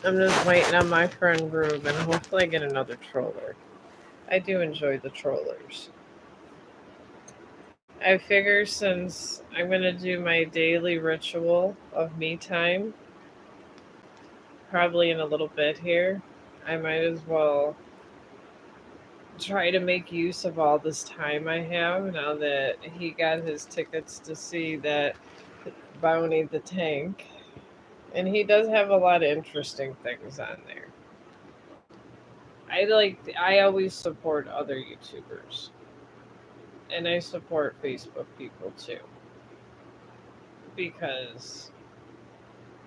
I'm just waiting on my friend group and hopefully I get another troller. I do enjoy the trollers. I figure since I'm going to do my daily ritual of me time, probably in a little bit here, I might as well try to make use of all this time I have now that he got his tickets to see that Bounty the Tank. And he does have a lot of interesting things on there. I always support other YouTubers and I support Facebook people too because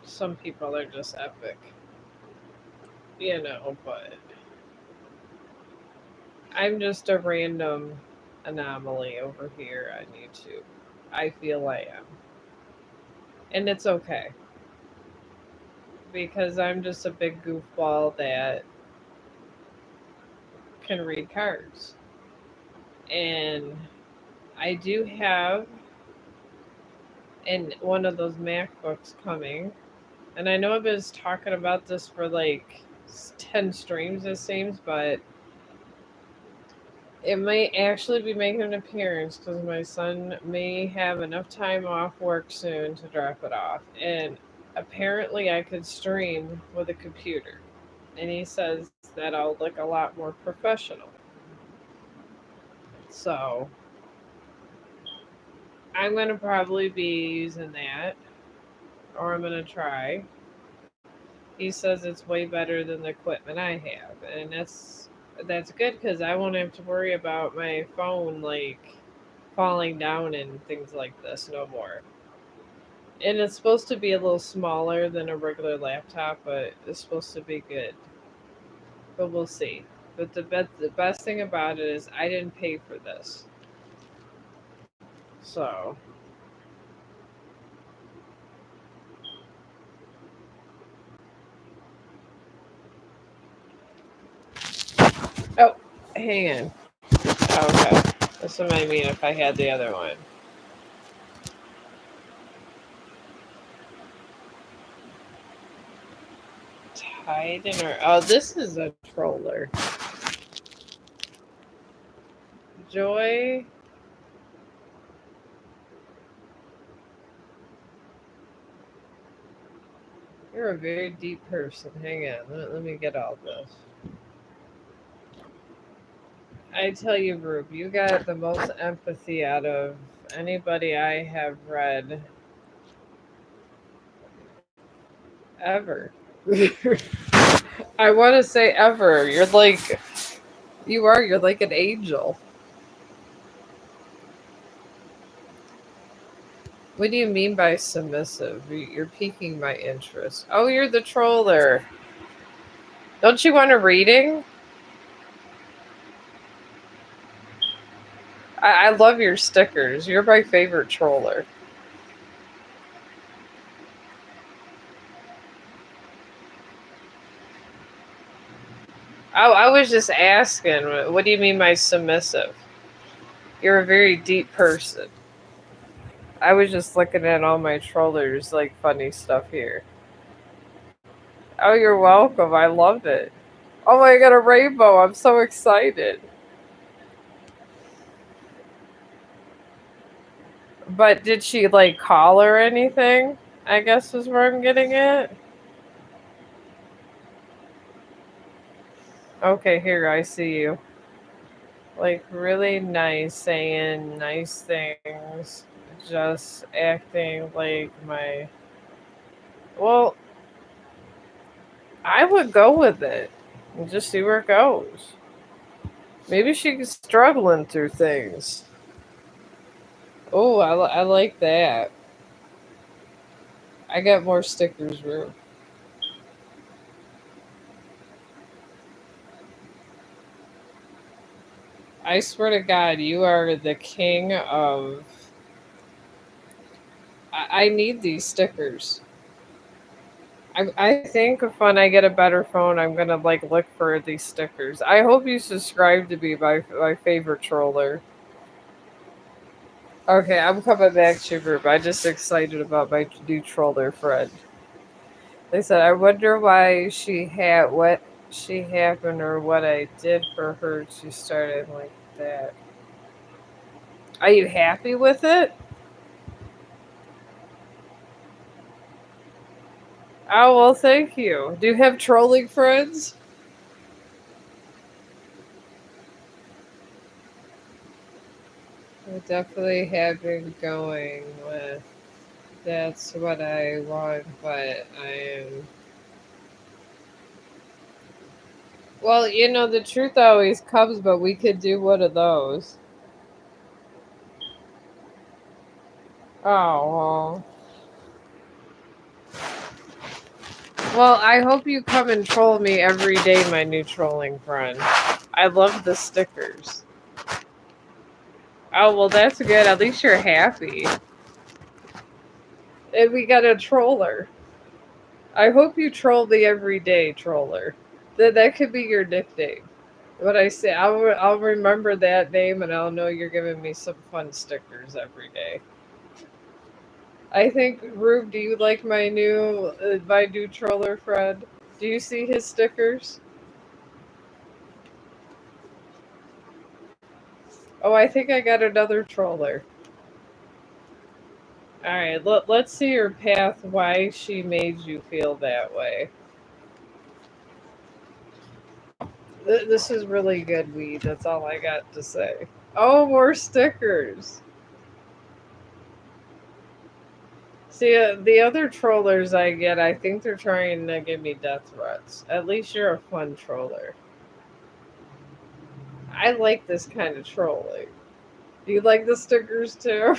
some people are just epic, but I'm just a random anomaly over here on YouTube. I feel I am. And it's okay because I'm just a big goofball that can read cards. And I do have one of those MacBooks coming. And I know I've been talking about this for like 10 streams, it seems, but it might actually be making an appearance because my son may have enough time off work soon to drop it off. And apparently, I could stream with a computer. And he says that I'll look a lot more professional. So I'm going to probably be using that, or I'm going to try. He says it's way better than the equipment I have, and that's good because I won't have to worry about my phone like falling down and things like this no more. And it's supposed to be a little smaller than a regular laptop, but it's supposed to be good. But we'll see. But the best thing about it is I didn't pay for this, so oh, hang on. Okay, this what I mean if I had the other one. Titan or oh, this is a troller. Joy. You're a very deep person. Hang on, let me get all this. I tell you, Rube, you got the most empathy out of anybody I have read ever. I want to say ever. You're like an angel. What do you mean by submissive? You're piquing my interest. Oh, you're the troller. Don't you want a reading? I love your stickers. You're my favorite troller. I was just asking, what do you mean by submissive? You're a very deep person. I was just looking at all my trollers, like funny stuff here. Oh, you're welcome. I love it. Oh my god, a rainbow. I'm so excited. But did she like call or anything? I guess is where I'm getting at. Okay, here, I see you. Like, really nice, saying nice things, just acting like my. Well, I would go with it and just see where it goes. Maybe she's struggling through things. Oh, I like that. I got more stickers, Rue. I swear to God, you are the king of. I need these stickers. I think when I get a better phone, I'm gonna like look for these stickers. I hope you subscribe to be my favorite troller. Okay, I'm coming back to your group. I'm just excited about my new troller friend. They said, I wonder why she had what she happened or what I did for her. She started like that. Are you happy with it? Oh, well, thank you. Do you have trolling friends? I definitely have been going with that's what I want, but I am. Well, the truth always comes, but we could do one of those. Oh, well, I hope you come and troll me every day, my new trolling friend. I love the stickers. Oh, well, that's good. At least you're happy. And we got a troller. I hope you troll me every day, troller. That could be your nickname. What I say, I'll remember that name, and I'll know you're giving me some fun stickers every day. I think, Rube, do you like my new troller friend? Do you see his stickers? Oh, I think I got another troller. All right, let's see her path. Why she made you feel that way? This is really good weed. That's all I got to say. Oh, more stickers. See, the other trollers I get, I think they're trying to give me death threats. At least you're a fun troller. I like this kind of trolling. Do you like the stickers too?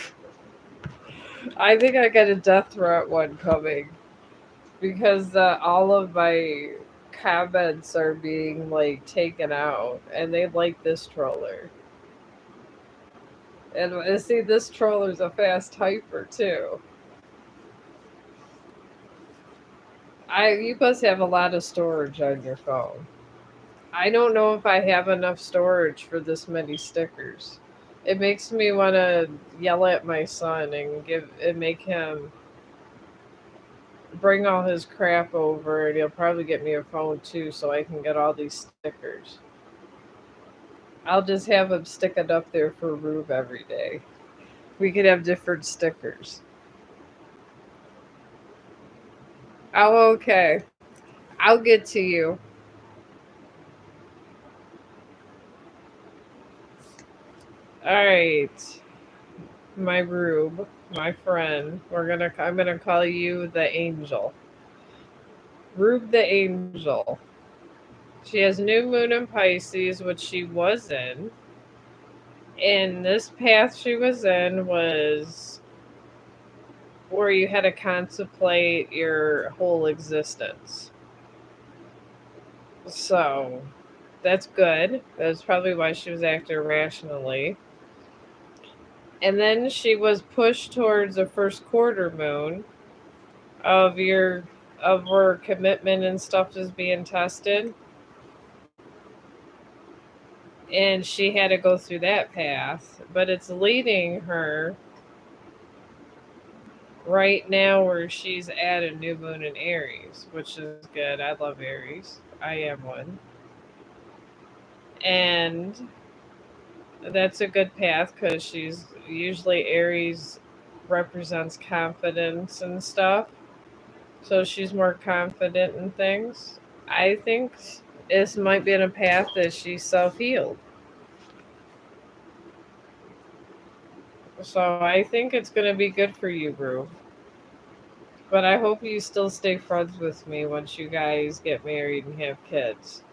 I think I got a death threat one coming because all of my comments are being like taken out, and they like this troller. And see, this troller's a fast hyper too. You must have a lot of storage on your phone. I don't know if I have enough storage for this many stickers. It makes me want to yell at my son and make him bring all his crap over, and he'll probably get me a phone too, so I can get all these stickers. I'll just have him stick it up there for Rube every day. We could have different stickers. Oh, okay. I'll get to you. All right, my Rube, my friend. I'm gonna call you the Angel. Rube the Angel. She has new moon in Pisces, which she was in. And this path she was in was where you had to contemplate your whole existence. So that's good. That's probably why she was acting rationally. And then she was pushed towards the first quarter moon of your of where commitment and stuff is being tested. And she had to go through that path. But it's leading her right now where she's at a new moon in Aries, which is good. I love Aries. I am one. And that's a good path because she's usually Aries represents confidence and stuff. So she's more confident in things. I think this might be in a path that she's self healed. So I think it's going to be good for you, Brew. But I hope you still stay friends with me once you guys get married and have kids.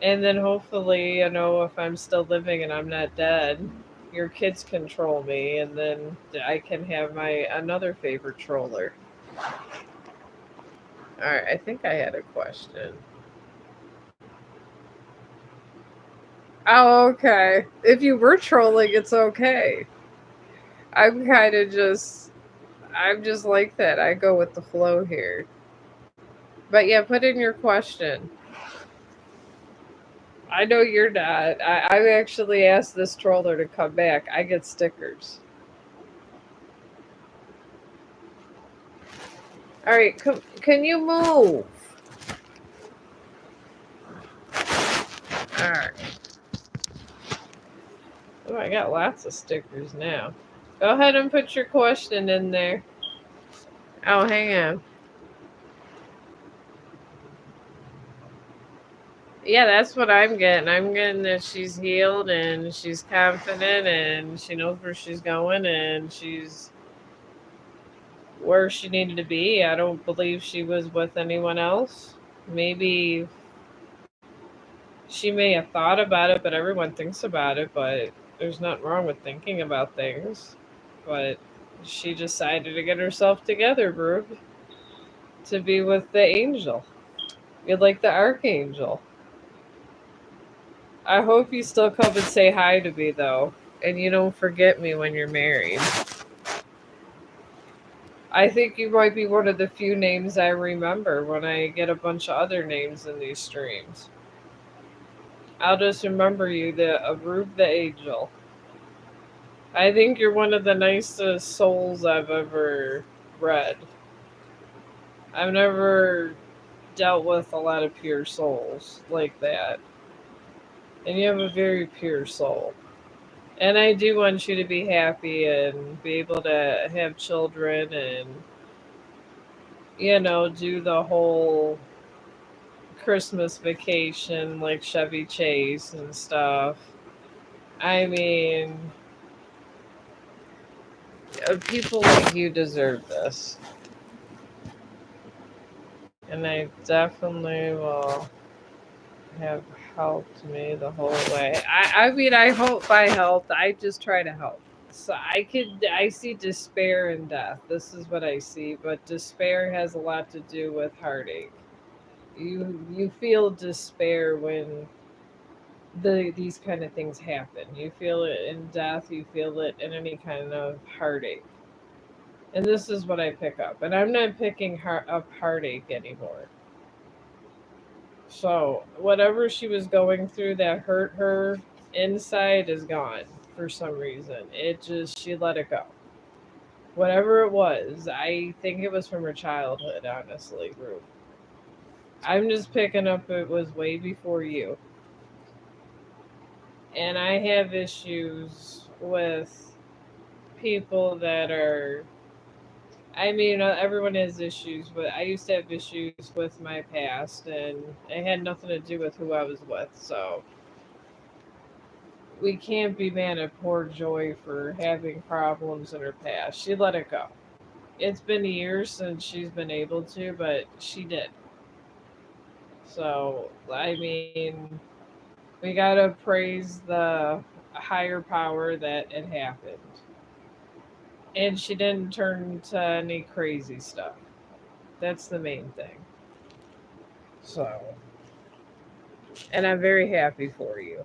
And then hopefully, if I'm still living and I'm not dead, your kids control me, and then I can have my another favorite troller. All right, I think I had a question. Oh, okay. If you were trolling, it's okay. I'm kind of just, I'm just like that. I go with the flow here. But yeah, put in your question. I know you're not. I actually asked this troller to come back. I get stickers. All right, can you move? All right. Oh, I got lots of stickers now. Go ahead and put your question in there. Oh, hang on. Yeah, that's what I'm getting. I'm getting that she's healed and she's confident and she knows where she's going and she's where she needed to be. I don't believe she was with anyone else. Maybe she may have thought about it, but everyone thinks about it, but there's nothing wrong with thinking about things. But she decided to get herself together, Brooke, to be with the angel. You're like the archangel. I hope you still come and say hi to me, though, and you don't forget me when you're married. I think you might be one of the few names I remember when I get a bunch of other names in these streams. I'll just remember you, the Arub the Angel. I think you're one of the nicest souls I've ever read. I've never dealt with a lot of pure souls like that. And you have a very pure soul. And I do want you to be happy and be able to have children and, do the whole Christmas vacation like Chevy Chase and stuff. I mean, people like you deserve this. And I definitely will have helped me the whole way. I mean, I hope I helped. I just try to help. So I see despair and death. This is what I see, but despair has a lot to do with heartache. You feel despair when these kind of things happen. You feel it in death, you feel it in any kind of heartache. And this is what I pick up. And I'm not picking up heartache anymore. So, whatever she was going through that hurt her inside is gone for some reason. She let it go. Whatever it was, I think it was from her childhood, honestly, Ruth. I'm just picking up it was way before you. And I have issues with people that are. I mean, everyone has issues, but I used to have issues with my past, and it had nothing to do with who I was with. So we can't be mad at poor Joy for having problems in her past. She let it go. It's been years since she's been able to, but she did. So, I mean, we gotta praise the higher power that it happened. And she didn't turn to any crazy stuff. That's the main thing. So, and I'm very happy for you.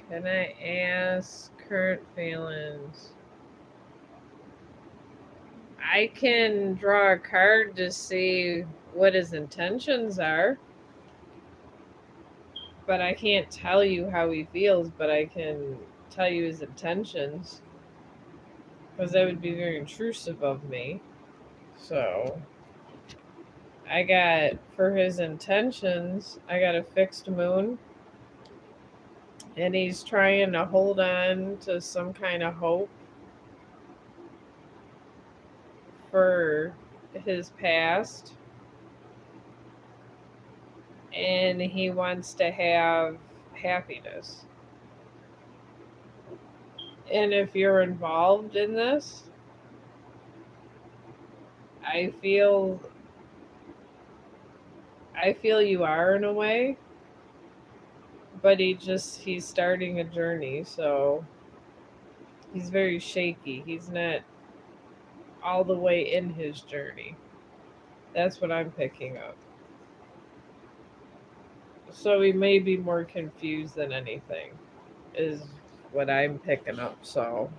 Can I ask current feelings? I can draw a card to see what his intentions are, but I can't tell you how he feels, but I can tell you his intentions because that would be very intrusive of me. So, I got for his intentions, I got a fixed moon, and he's trying to hold on to some kind of hope for his past, and he wants to have happiness. And if you're involved in this, I feel I feel you are in a way, but he's starting a journey, so he's very shaky. He's not all the way in his journey. That's what I'm picking up. So he may be more confused than anything, is what I'm picking up. So,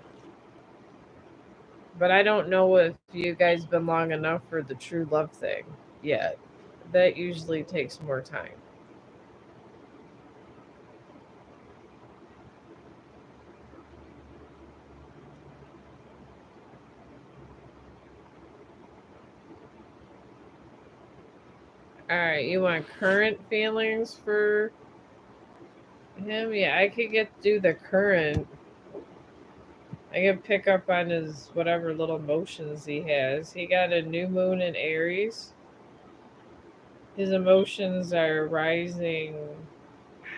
but I don't know if you guys been long enough for the true love thing yet. That usually takes more time. All right, you want current feelings for him? Yeah, I could get do the current. I can pick up on his whatever little emotions he has. He got a new moon in Aries. His emotions are rising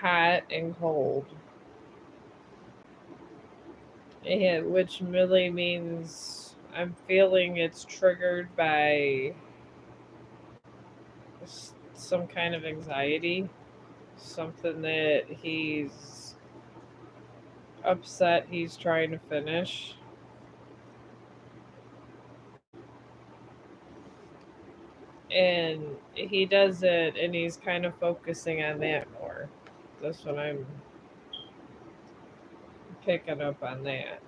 hot and cold. Yeah, which really means I'm feeling it's triggered by some kind of anxiety, something that he's upset he's trying to finish. And he does it and he's kind of focusing on that more. That's what I'm picking up on that.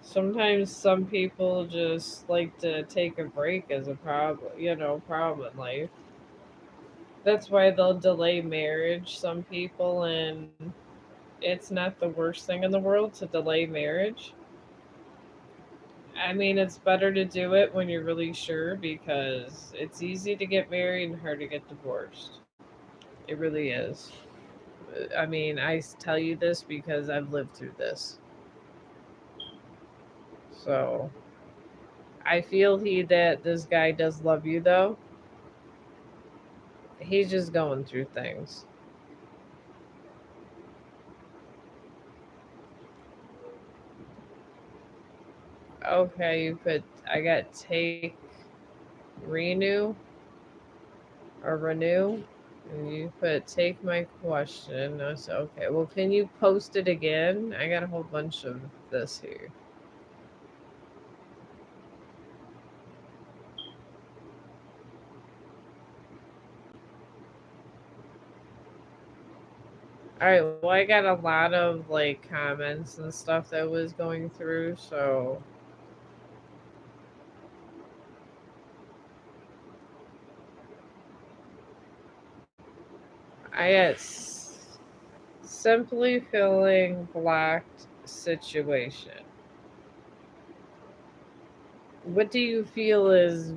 Sometimes some people just like to take a break as a problem in life. That's why they'll delay marriage, some people, and it's not the worst thing in the world to delay marriage. I mean, it's better to do it when you're really sure because it's easy to get married and hard to get divorced. It really is. I mean, I tell you this because I've lived through this. So I feel that this guy does love you though. He's just going through things. Okay, you put I got take renew or renew. And you put take my question. That's okay. Well, can you post it again? I got a whole bunch of this here. All right. Well, I got a lot of like comments and stuff that was going through. So I got simply feeling blocked situation. What do you feel is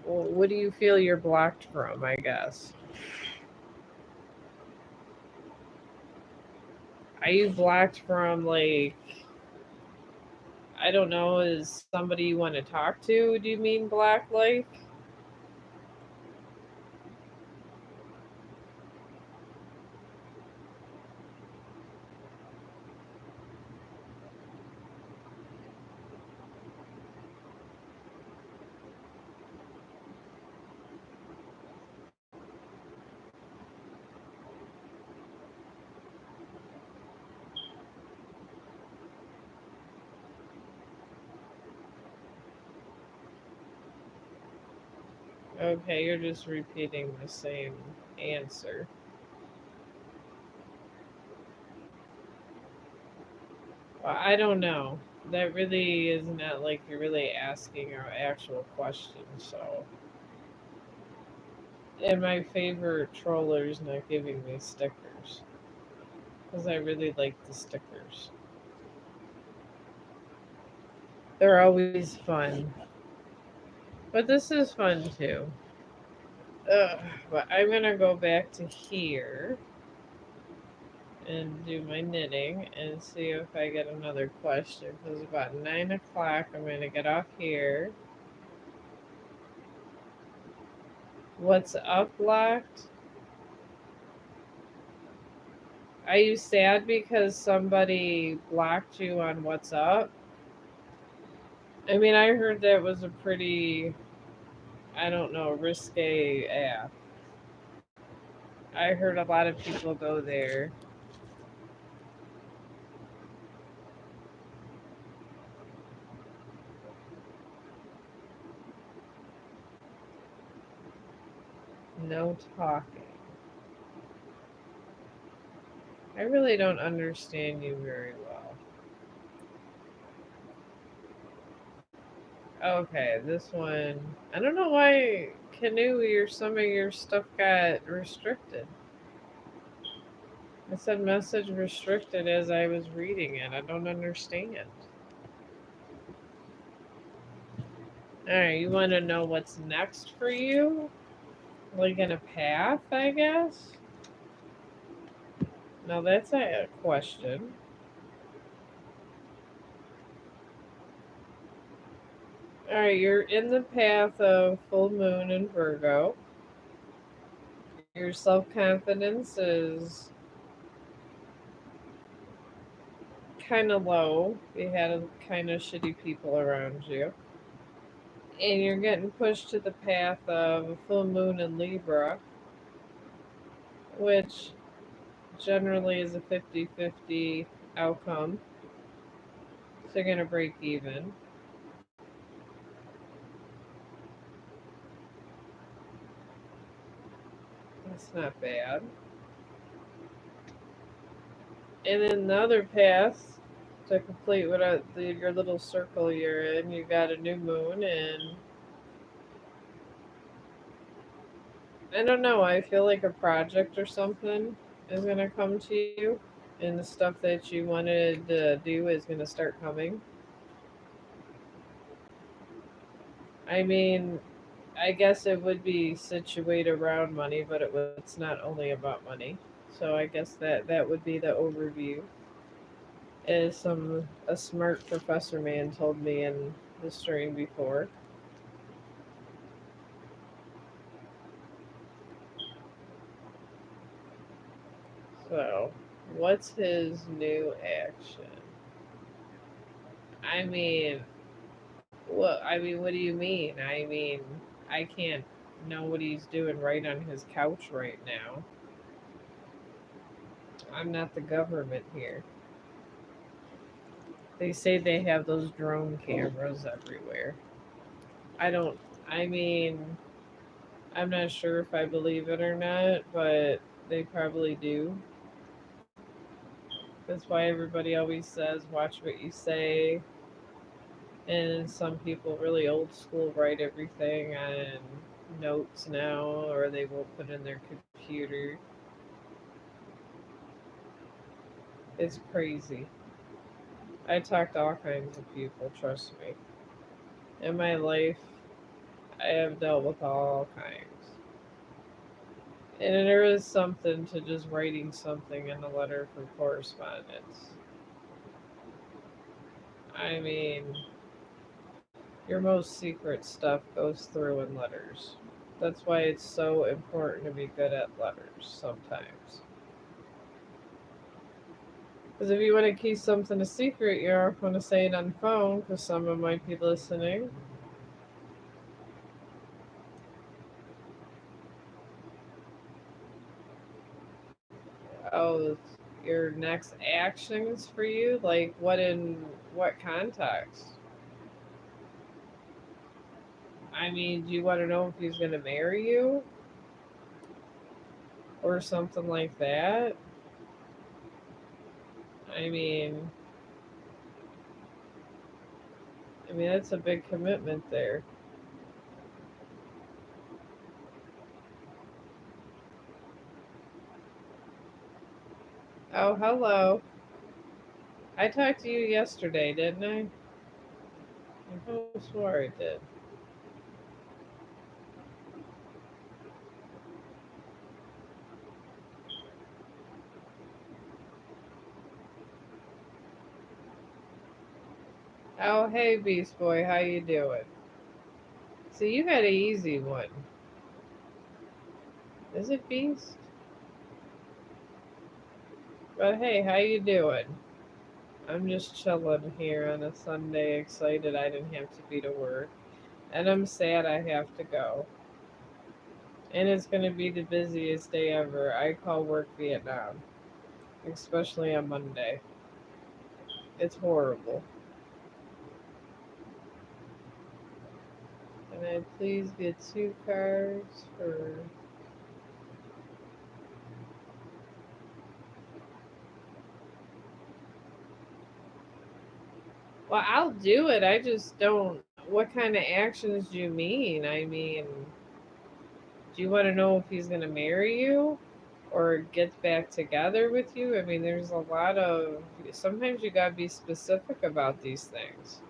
what do you feel you're blocked from, I guess? Are you blocked from like I don't know, is somebody you want to talk to? Do you mean black like? Okay, you're just repeating the same answer. Well, I don't know. That really is not like you're really asking our actual question. So, and my favorite troller's not giving me stickers because I really like the stickers. They're always fun, but this is fun too. Ugh, but I'm gonna go back to here and do my knitting and see if I get another question. Because about 9 o'clock, I'm gonna get off here. What's up, locked? Are you sad because somebody blocked you on What's Up? I mean, I heard that was a pretty, I don't know, risque app. I heard a lot of people go there. No talking. I really don't understand you very well. Okay, this one. I don't know why Canoe, some of your stuff got restricted. It said message restricted as I was reading it. I don't understand. Alright, you want to know what's next for you? Like in a path, I guess? Now that's a question. Alright, you're in the path of full moon in Virgo. Your self confidence is kind of low. You had kind of shitty people around you. And you're getting pushed to the path of a full moon in Libra, which generally is a 50-50 outcome. So you're going to break even. That's not bad. And then the other path, to complete your little circle you're in, you got a new moon, and I don't know. I feel like a project or something is going to come to you, and the stuff that you wanted to do is going to start coming. I mean, I guess it would be situated around money, but it's not only about money. So I guess that would be the overview. As a smart professor man told me in the stream before. So, what's his new action? I mean, what do you mean? I mean, I can't know what he's doing right on his couch right now. I'm not the government here. They say they have those drone cameras everywhere. I don't, I mean, I'm not sure if I believe it or not, but they probably do. That's why everybody always says, watch what you say. And some people, really old school, write everything on notes now, or they will put in their computer. It's crazy. I talk to all kinds of people, trust me. In my life, I have dealt with all kinds. And there is something to just writing something in a letter for correspondence. I mean, your most secret stuff goes through in letters. That's why it's so important to be good at letters sometimes. Because if you want to keep something a secret, you don't want to say it on the phone because someone might be listening. Oh, your next actions for you? Like what in what context? I mean, do you want to know if he's going to marry you or something like that? I mean, that's a big commitment there. Oh, hello. I talked to you yesterday, didn't I? I swore I did. Oh, hey, Beast Boy, how you doing? So you had an easy one. Is it Beast? But hey, how you doing? I'm just chilling here on a Sunday, excited I didn't have to be to work. And I'm sad I have to go. And it's going to be the busiest day ever. I call work Vietnam, especially on Monday. It's horrible. Can I please get two cards for. Well, I'll do it. I just don't. What kind of actions do you mean? I mean, do you want to know if he's going to marry you or get back together with you? I mean, there's a lot of. Sometimes you got to be specific about these things.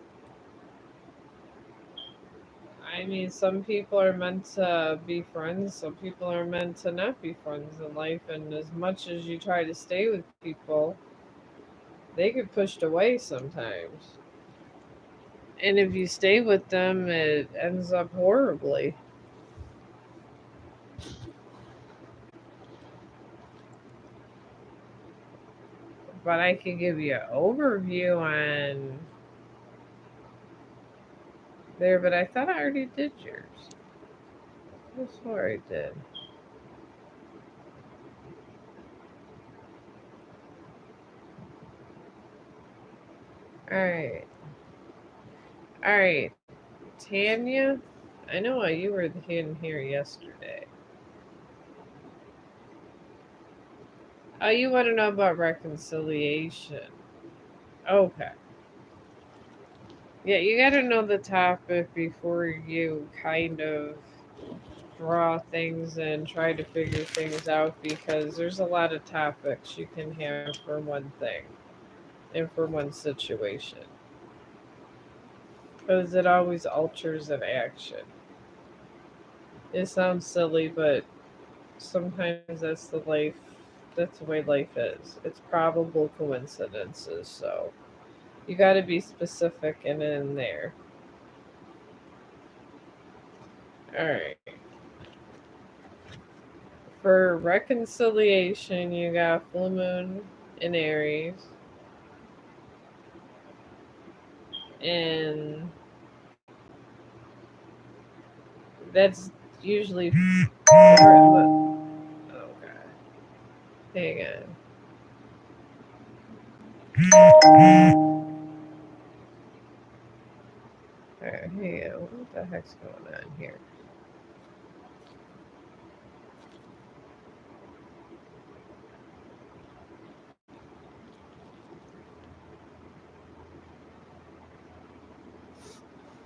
I mean, some people are meant to be friends, some people are meant to not be friends in life, and as much as you try to stay with people, they get pushed away sometimes. And if you stay with them, it ends up horribly. But I can give you an overview on there, but I thought I already did yours. I swore I did. Alright. Alright. Tanya, I know why you were in here yesterday. Oh, you want to know about reconciliation. Okay. Yeah, you got to know the topic before you kind of draw things and try to figure things out because there's a lot of topics you can have for one thing and for one situation. Because it always alters an action. It sounds silly, but sometimes that's the way life is. It's probable coincidences, so you got to be specific and in there. All right. For reconciliation, you got full moon in Aries, and that's usually oh god, hang on. All right, hang on. What the heck's going on here?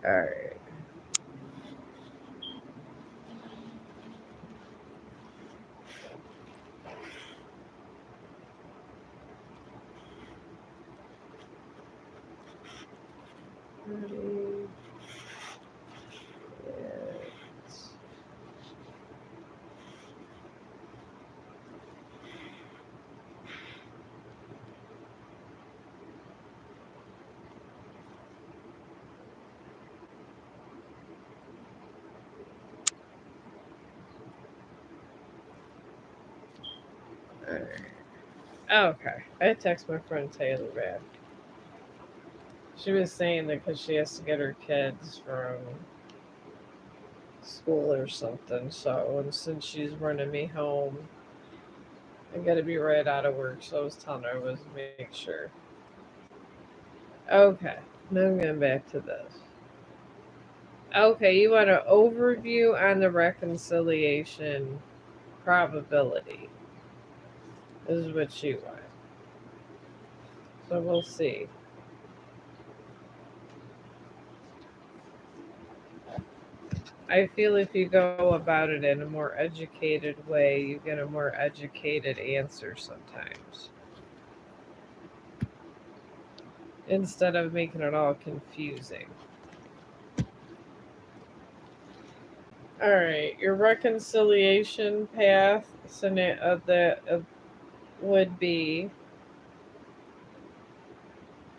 All right. Ready, yes. All right. Okay. I text my friend Taylor back. She was saying that because she has to get her kids from school or something. So, and since she's running me home, I got to be right out of work. So I was telling her I was make sure. Okay. Now I'm going back to this. Okay, you want an overview on the reconciliation probability. This is what you want. So we'll see. I feel if you go about it in a more educated way, you get a more educated answer sometimes. Instead of making it all confusing. Alright, your reconciliation path would be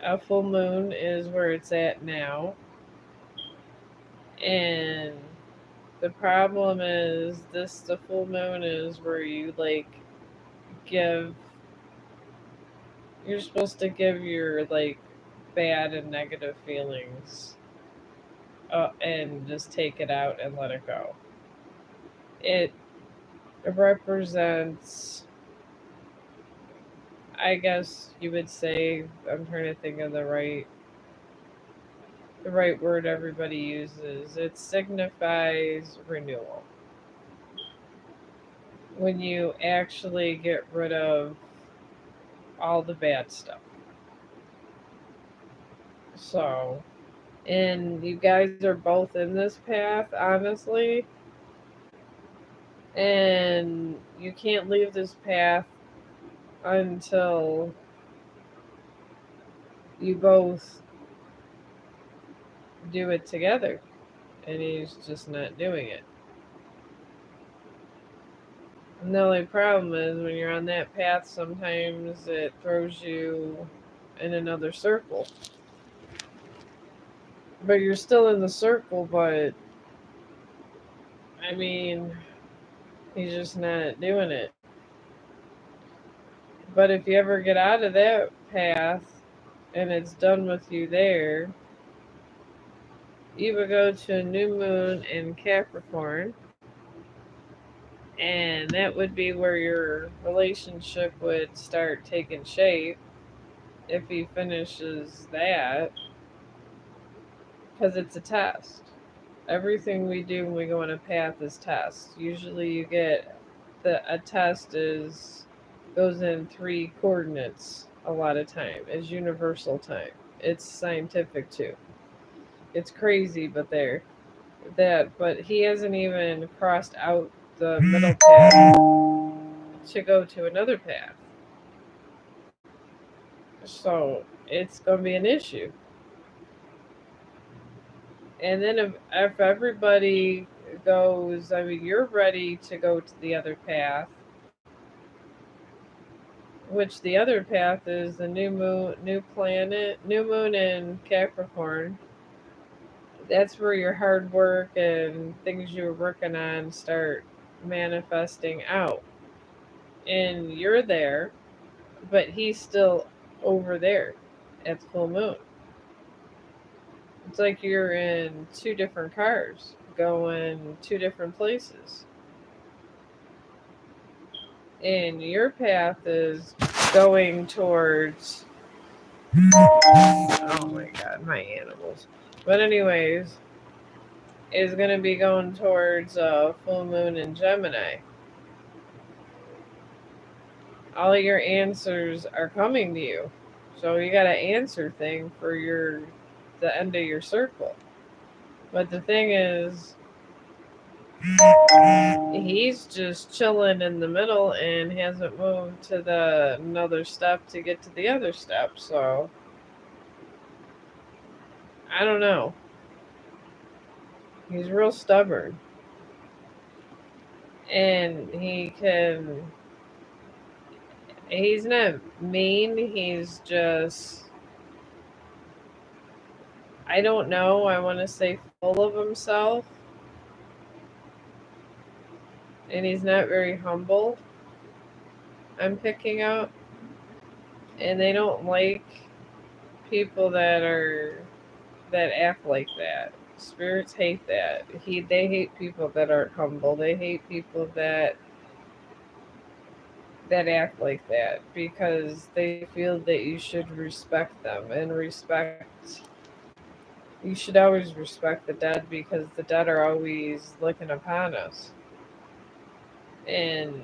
a full moon is where it's at now. And the problem is this the full moon is where you like give you're supposed to give your like bad and negative feelings and just take it out and let it go. It represents, I guess you would say, I'm trying to think of the right word everybody uses. It signifies renewal. When you actually get rid of all the bad stuff. So, and you guys are both in this path, honestly, and you can't leave this path until you both do it together and he's just not doing it. And the only problem is when you're on that path, sometimes it throws you in another circle. But you're still in the circle, but I mean, he's just not doing it. But if you ever get out of that path and it's done with you there, you would go to a new moon in Capricorn, and that would be where your relationship would start taking shape if he finishes that, because it's a test. Everything we do when we go on a path is test. Usually you get a test is goes in three coordinates a lot of time. It's universal time. It's scientific too. It's crazy, but there. But he hasn't even crossed out the middle path to go to another path. So it's gonna be an issue. And then if everybody goes, I mean, you're ready to go to the other path, which the other path is the new moon, new planet, new moon in Capricorn. That's where your hard work and things you were working on start manifesting out. And you're there, but he's still over there at the full moon. It's like you're in two different cars going two different places. And your path is going towards, oh my god, my animals. But anyways, is going to be going towards full moon in Gemini. All your answers are coming to you. So you got an answer thing for the end of your circle. But the thing is, he's just chilling in the middle and hasn't moved to the another step to get to the other step. So I don't know. He's real stubborn, and he's not mean. He's just, I don't know. I want to say full of himself, and he's not very humble. I'm picking up, and they don't like people that act like that. Spirits hate that. They hate people that aren't humble. They hate people that act like that because they feel that you should respect them and respect. You should always respect the dead because the dead are always looking upon us. And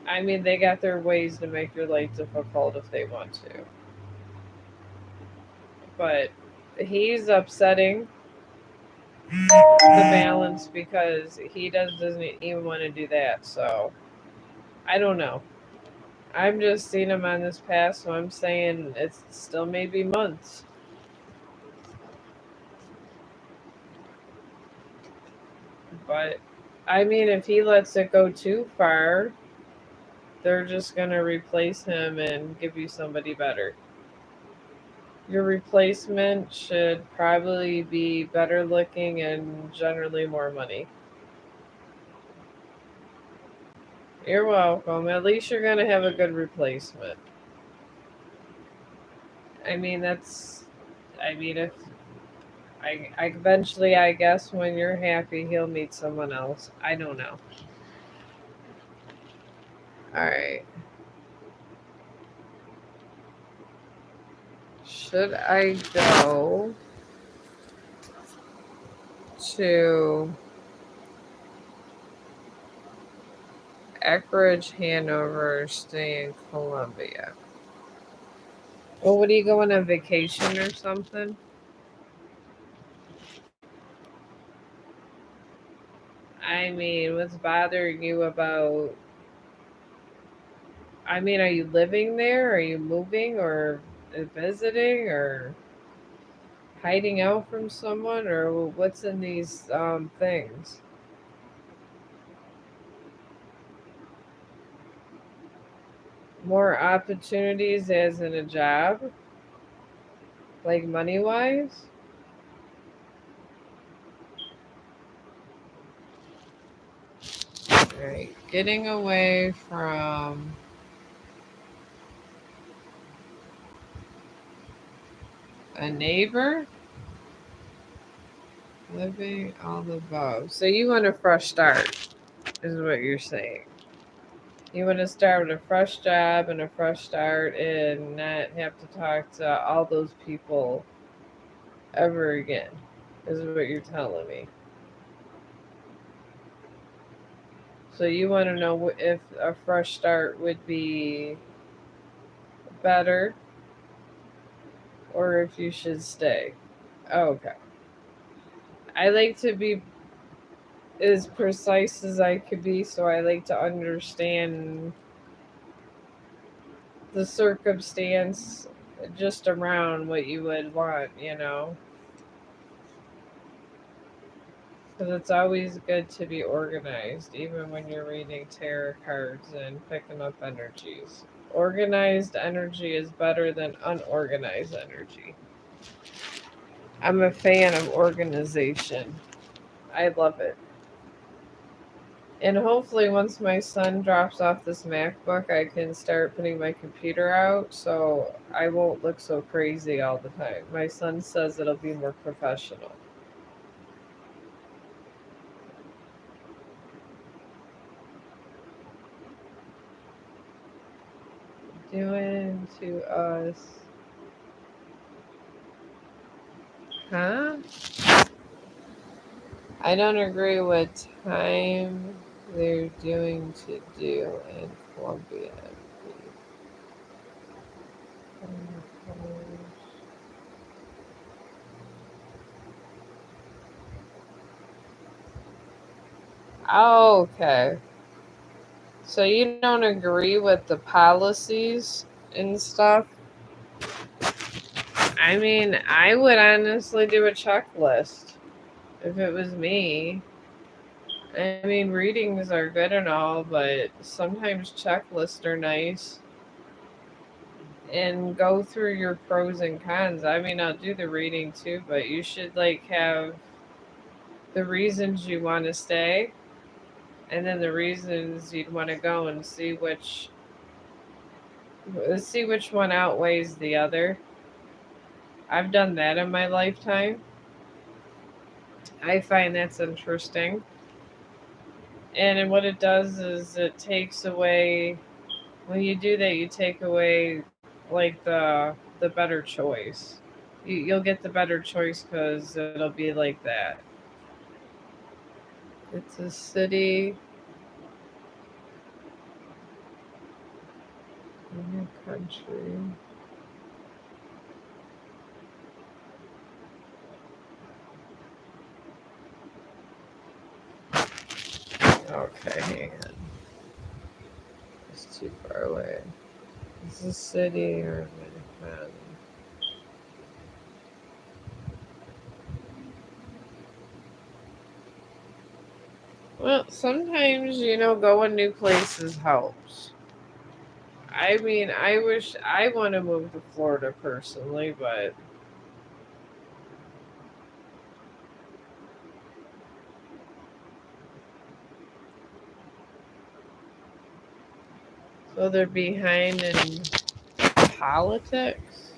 I mean, they got their ways to make your life difficult if they want to. But he's upsetting the balance because doesn't even want to do that. So I don't know. I'm just seeing him on this path, so I'm saying it's still maybe months. But I mean, if he lets it go too far, they're just gonna replace him and give you somebody better. Your replacement should probably be better looking and generally more money. You're welcome. At least you're gonna have a good replacement. I mean, that's. I mean, if I eventually, I guess, when you're happy, he'll meet someone else. I don't know. All right. Should I go to Anchorage, Hanover, or stay in Columbia? Well, what are you going on vacation or something? I mean, what's bothering you about? I mean, are you living there? Are you moving or visiting or? Hiding out from someone, or what's in these things? More opportunities as in a job, like money wise. Right. Getting away from a neighbor, living all the above. So you want a fresh start, is what you're saying. You want to start with a fresh job and a fresh start and not have to talk to all those people ever again, is what you're telling me. So you want to know if a fresh start would be better or if you should stay. Oh, okay. I like to be as precise as I could be, so I like to understand the circumstance just around what you would want, you know? Because it's always good to be organized, even when you're reading tarot cards and picking up energies. Organized energy is better than unorganized energy. I'm a fan of organization. I love it. And hopefully, once my son drops off this MacBook, I can start putting my computer out so I won't look so crazy all the time. My son says it'll be more professional. Doing to us. Huh? I don't agree what time they're doing to do in Colombia. Oh, okay. So you don't agree with the policies and stuff? I mean, I would honestly do a checklist if it was me. I mean, readings are good and all, but sometimes checklists are nice. And go through your pros and cons. I mean, I'll do the reading too, but you should like have the reasons you want to stay and then the reasons you'd want to go and see which one outweighs the other. I've done that in my lifetime. I find that's interesting. And what it does is it takes away when you do that you take away like the better choice. You'll get the better choice because it'll be like that. It's a city in a country. Okay, hang on. It's too far away. It's a city or Manhattan. Well, sometimes going new places helps. I mean, I wish I want to move to Florida personally, but so they're behind in politics.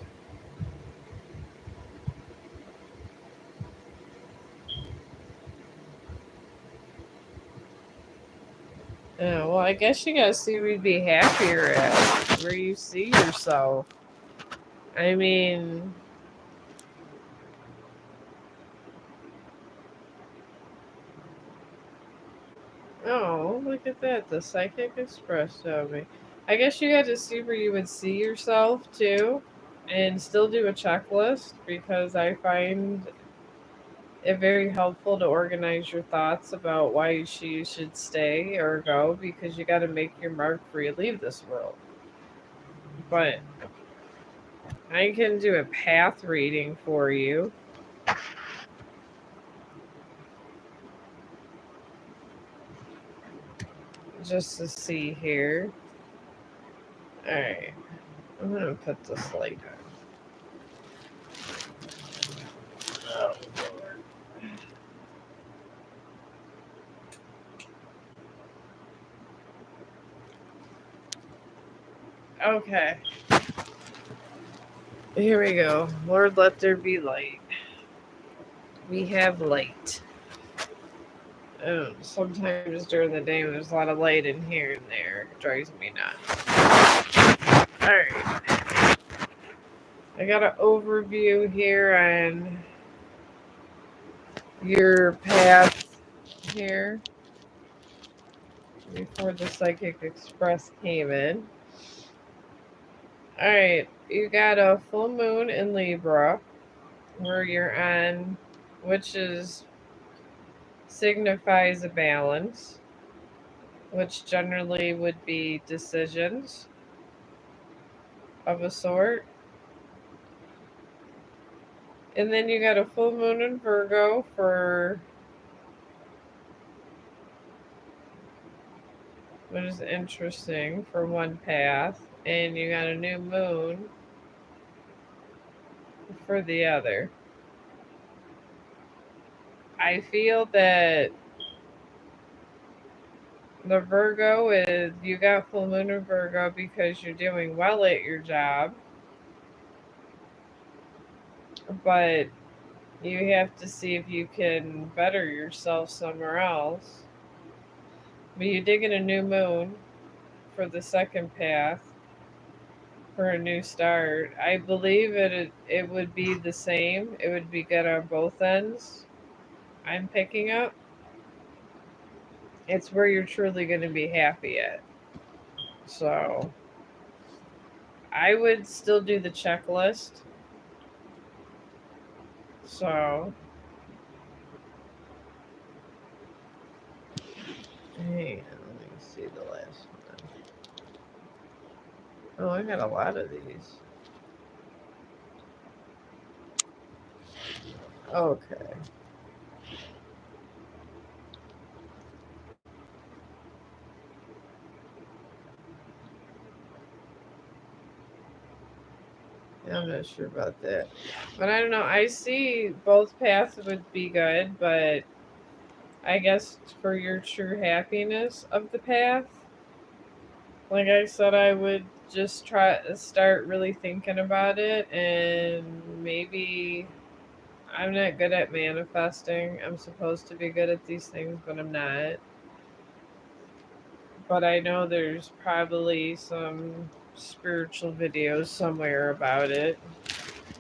Yeah, well, I guess you gotta see where you'd be happier at, where you see yourself. I mean, oh, look at that. The Psychic Express showed me. I guess you got to see where you would see yourself too and still do a checklist because I find it very helpful to organize your thoughts about why you should stay or go because you got to make your mark before you leave this world. But I can do a path reading for you. just to see here. Alright, I'm gonna put this light on. Okay, here we go. Lord, let there be light. We have light. Sometimes during the day when there's a lot of light in here and there, it drives me nuts. Alright, I got an overview here on your path here before the Psychic Express came in. Alright, you got a full moon in Libra where you're on, which is signifies a balance, which generally would be decisions of a sort. And then you got a full moon in Virgo for, which is interesting for one path, and you got a new moon for the other. I feel that the Virgo is, you got full moon in Virgo because you're doing well at your job, but you have to see if you can better yourself somewhere else. But you dig in a new moon for the second path for a new start. I believe it would be the same. It would be good on both ends. I'm picking up. It's where you're truly going to be happy at. So I would still do the checklist. So hey, let me see the last one. Oh, I got a lot of these. Okay. I'm not sure about that. But I don't know. I see both paths would be good, but I guess for your true happiness of the path, like I said, I would just try to start really thinking about it, and maybe I'm not good at manifesting. I'm supposed to be good at these things, but I'm not. But I know there's probably some spiritual videos somewhere about it.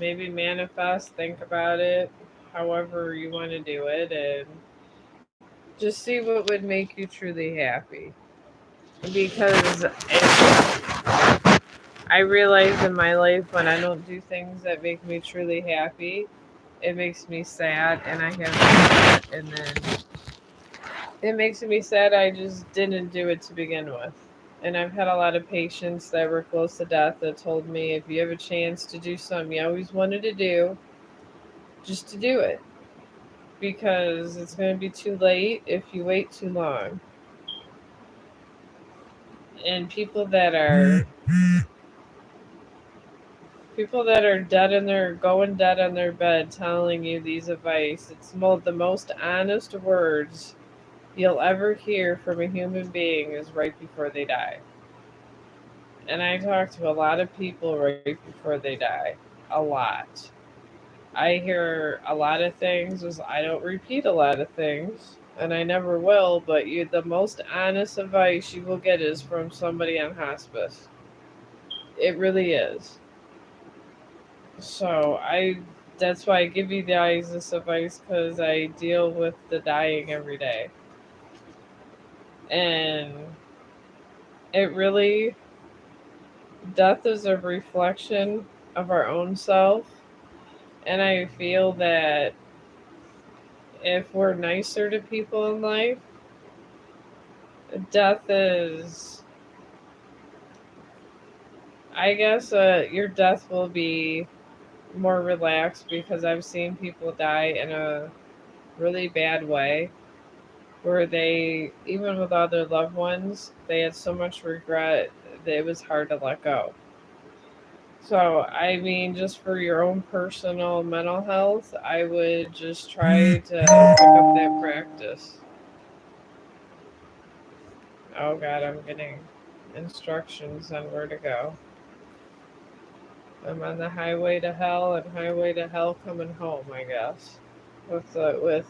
Maybe manifest, think about it, however you want to do it, and just see what would make you truly happy. Because I realize in my life when I don't do things that make me truly happy, it makes me sad, and I have, and then it makes me sad I just didn't do it to begin with. And I've had a lot of patients that were close to death that told me if you have a chance to do something you always wanted to do, just to do it. Because it's going to be too late if you wait too long. And people that are dead and they're going dead on their bed telling you these advice, it's the most honest words you'll ever hear from a human being is right before they die. And I talk to a lot of people right before they die. A lot. I hear a lot of things. I don't repeat a lot of things, and I never will. But the most honest advice you will get is from somebody on hospice. It really is. So that's why I give you guys this advice, because I deal with the dying every day, and it really, death is a reflection of our own self, and I feel that if we're nicer to people in life, death is, I guess, your death will be more relaxed because I've seen people die in a really bad way where they, even with other loved ones, they had so much regret that it was hard to let go. So, I mean, just for your own personal mental health, I would just try to pick up that practice. Oh God, I'm getting instructions on where to go. I'm on the highway to hell and highway to hell coming home, I guess. With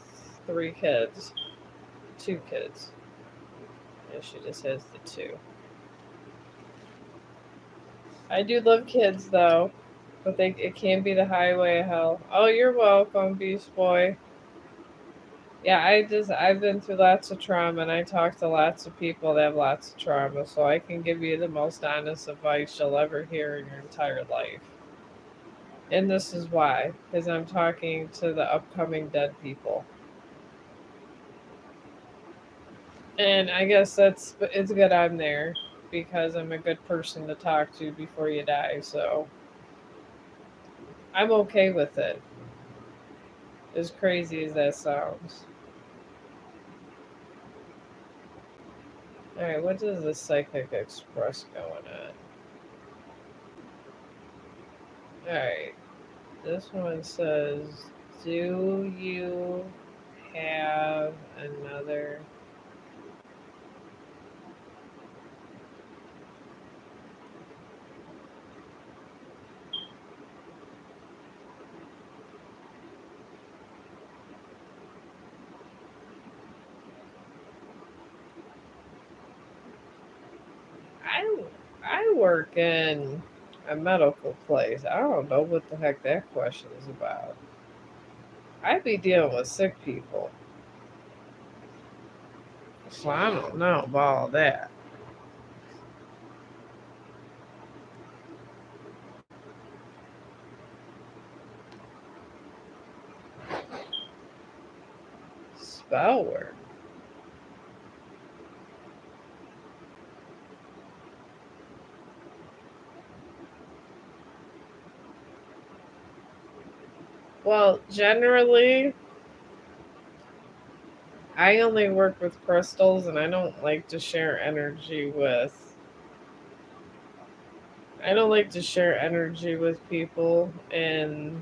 3 kids. 2 kids. Yeah, she just has the 2. I do love kids though. But it can be the highway of hell. Oh, you're welcome, Beast Boy. Yeah, I've been through lots of trauma and I talk to lots of people that have lots of trauma, so I can give you the most honest advice you'll ever hear in your entire life. And this is why, because I'm talking to the upcoming dead people. And I guess it's good I'm there because I'm a good person to talk to before you die, so I'm okay with it. As crazy as that sounds. Alright, what does the Psychic Express going at? Alright, this one says, do you have another? I, I work in a medical place. I don't know what the heck that question is about. I'd be dealing with sick people. So I don't know about all that. Spell work. Well, generally, I only work with crystals and I don't like to share energy with. I don't like to share energy with people. And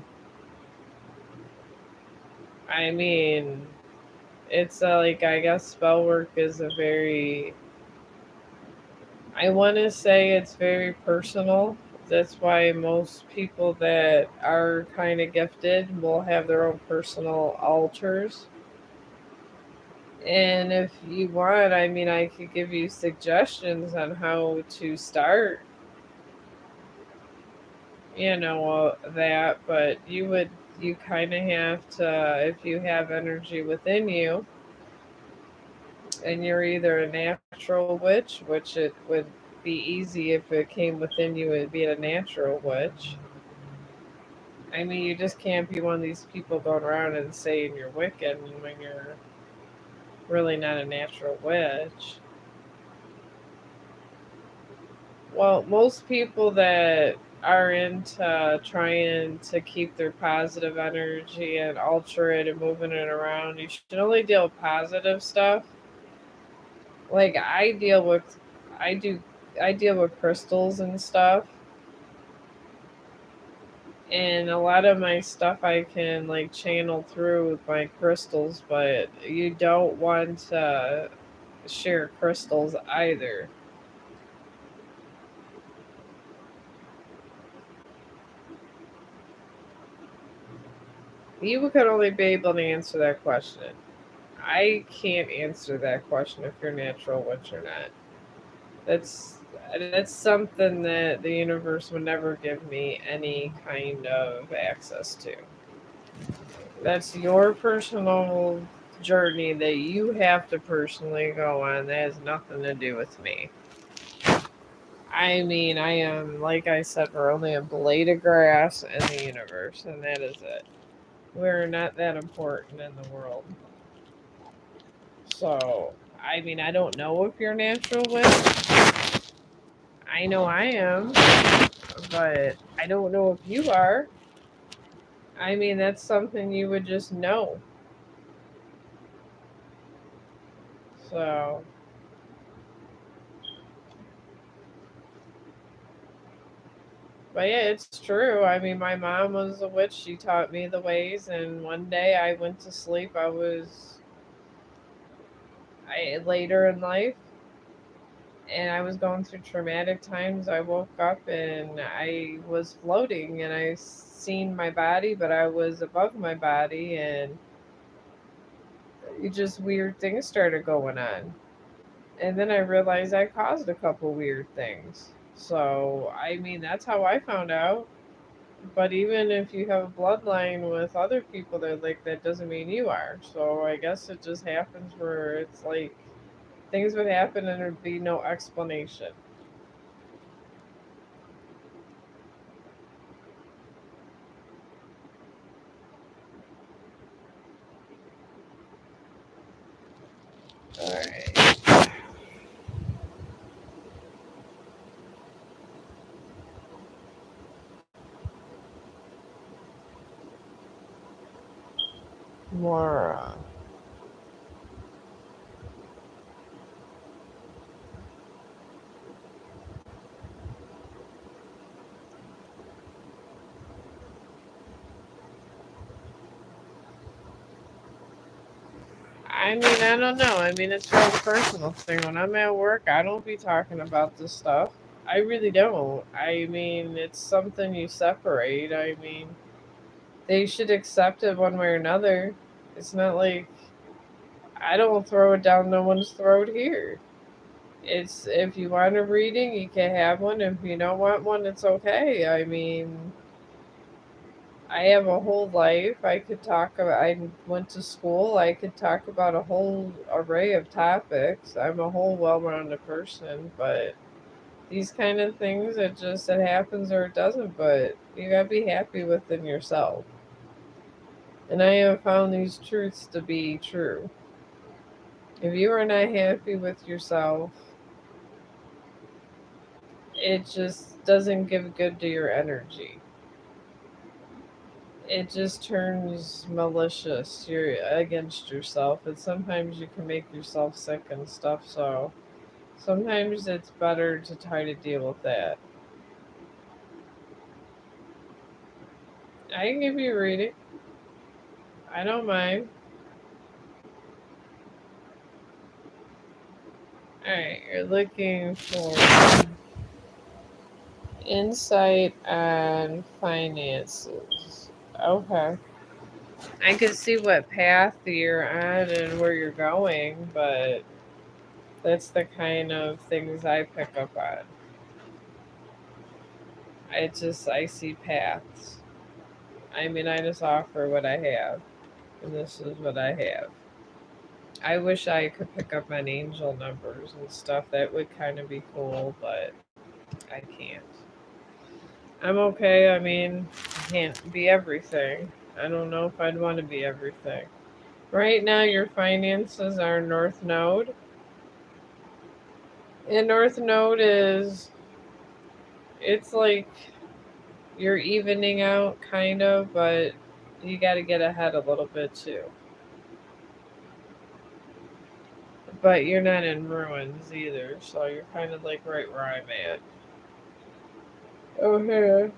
I mean, it's like, I guess spell work is a very. I want to say it's very personal. That's why most people that are kind of gifted will have their own personal altars. And if you want, I mean, I could give you suggestions on how to start, that, but you kind of have to, if you have energy within you, and you're either a natural witch, which it would be easy if it came within you, it'd be a natural witch. I mean, you just can't be one of these people going around and saying you're Wiccan when you're really not a natural witch. Well, most people that are into trying to keep their positive energy and alter it and moving it around, you should only deal with positive stuff. Like I do, I deal with crystals and stuff, and a lot of my stuff I can like channel through with my crystals, but you don't want to share crystals either. You could only be able to answer that question. I can't answer that question if you're natural witch or not. That's that's something that the universe would never give me any kind of access to. That's your personal journey that you have to personally go on. That has nothing to do with me. I mean, I am, like I said, we're only a blade of grass in the universe, and that is it. We're not that important in the world. So, I mean, I don't know if you're natural witch. I know I am, but I don't know if you are. I mean, that's something you would just know. So, but yeah, it's true. I mean, my mom was a witch. She taught me the ways, and one day I went to sleep. I later in life, and I was going through traumatic times. I woke up and I was floating, and I seen my body, but I was above my body, and it just weird things started going on. And then I realized I caused a couple weird things. So, I mean, that's how I found out. But even if you have a bloodline with other people that like that doesn't mean you are. So I guess it just happens where it's like things would happen and there'd be no explanation. All right, Mara. I mean, I don't know. I mean, it's a real personal thing. When I'm at work, I don't be talking about this stuff. I really don't. I mean, it's something you separate. I mean, they should accept it one way or another. It's not like I don't throw it down no one's throat here. It's if you want a reading, you can have one. If you don't want one, it's okay. I mean, I have a whole life. I could talk about. I went to school. I could talk about a whole array of topics. I'm a whole well-rounded person, but these kind of things, it happens or it doesn't. But you gotta be happy within yourself. And I have found these truths to be true. If you are not happy with yourself, it just doesn't give good to your energy. It just turns malicious. You're against yourself, and sometimes you can make yourself sick and stuff. So sometimes it's better to try to deal with that. I can give you a reading. I don't mind. All right, you're looking for insight on finances. Okay. I can see what path you're on and where you're going, but that's the kind of things I pick up on. I see paths. I mean, I just offer what I have, and this is what I have. I wish I could pick up on angel numbers and stuff. That would kind of be cool, but I can't. I'm okay. I mean, I can't be everything. I don't know if I'd want to be everything. Right now, your finances are North Node. And North Node it's like you're evening out, kind of, but you got to get ahead a little bit too. But you're not in ruins either, so you're kind of like right where I'm at. Okay.